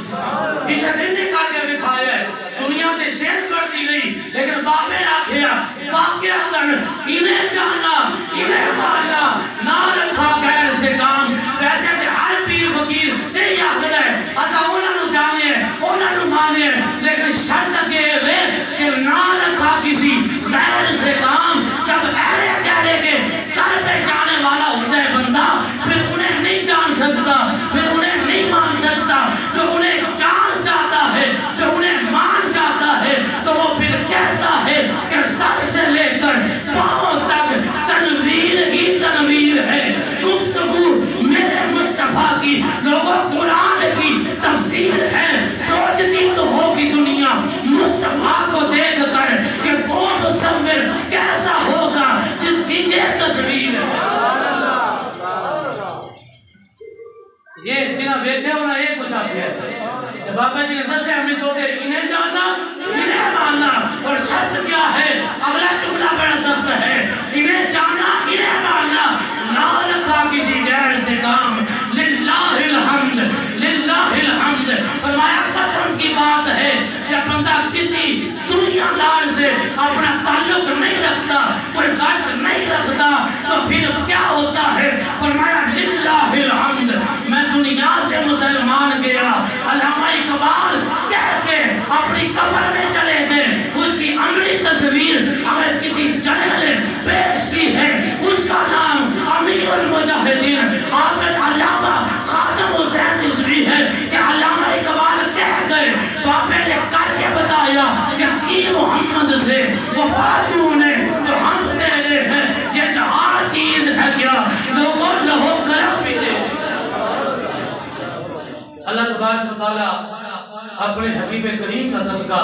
عشق نے کر کے دکھایا ہے دنیا تے شیر کرتی نہیں لیکن باپے آکھیا واقعتاً انہیں جانا انہیں مانا نہ رکھا غیر سے کام ویسے تے ہر پیر فقیر نہیں آخر ہے اسا انہاں نو جانے انہاں نو مانے لیکن شرط کے وے کہ نہ رکھا کسی غیر سے کام جب ایرے کہنے کے در پہ جانے والا ہو جائے بندہ پھر انہیں نہیں جان سکتا پھر انہیں نہیں مان سکتا جو انہیں جان جاتا ہے جو انہیں مان جاتا ہے تو وہ پھر کہتا ہے کہ سر سے لے کر پاؤں تک تنویر ہی تنویر ہے گفتگو میرے مصطفیٰ کی لوگوں قرآن کی تفسیر ہے سوچتی تو ہوگی دنیا مصطفیٰ کو دیکھ کر کہ وہ مصور کیسا ہوگا جس کی یہ تصویر ہے یہ جنہاں بیٹھے ہونا ایک کچھ آتے ہیں بابا جی نے دسے ہمیں تو کہ انہیں جانا انہیں ماننا اور شرط کیا ہے اگلا جملہ بڑا سخت ہے انہیں جانا انہیں ماننا نہ رکھا کسی غیر سے کام للہ الحمد للہ الحمد فرمایا قسم کی بات ہے جب بندہ کسی دنیا دار سے اپنا تعلق نہیں رکھتا کوئی غرض نہیں رکھتا تو پھر کیا ہوتا ہے فرمایا للہ الحمد میں دنیا سے مسلمان گیا علامہ اقبال کہہ کے اپنی قبر میں چلے گئے اس کی عملی تصویر اگر کسی جنرل نے پیش کی ہے اس کا نام امیر المجاہدین حافظ علامہ خادم حسین رضوی ہے کہ علامہ اقبال کہہ گئے باپے نے کر کے بتایا کہ کی محمد سے وفاتوں نے تو ہم تیرے ہیں یہ جہاں چیز ہے کیا لوگوں لہو کرم بھی دے اللہ تبارک و تعالیٰ اپنے حبیب کریم کا صدقہ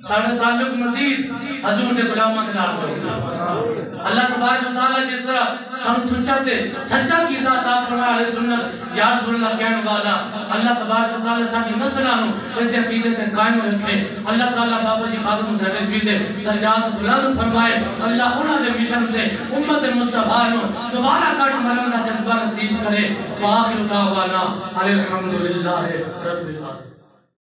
سارے تعلق مزید حضور کے غلاموں کے نال کرے اللہ تبارک و تعالیٰ جس طرح ہم سچا کیتا عطا فرمائے علیہ سنت یا رسول اللہ کہنے والا اللہ تبارک و تعالیٰ ساری نسلوں ایسے عقیدے تے قائم رکھے اللہ تعالیٰ بابا جی خادم حسین رضوی دے درجات بلند فرمائے اللہ انہاں دے مشن تے امت مصطفیٰ نو دوبارہ کٹ مرن دا جذبہ نصیب کرے وآخر دعوانا الحمدللہ رب العالمین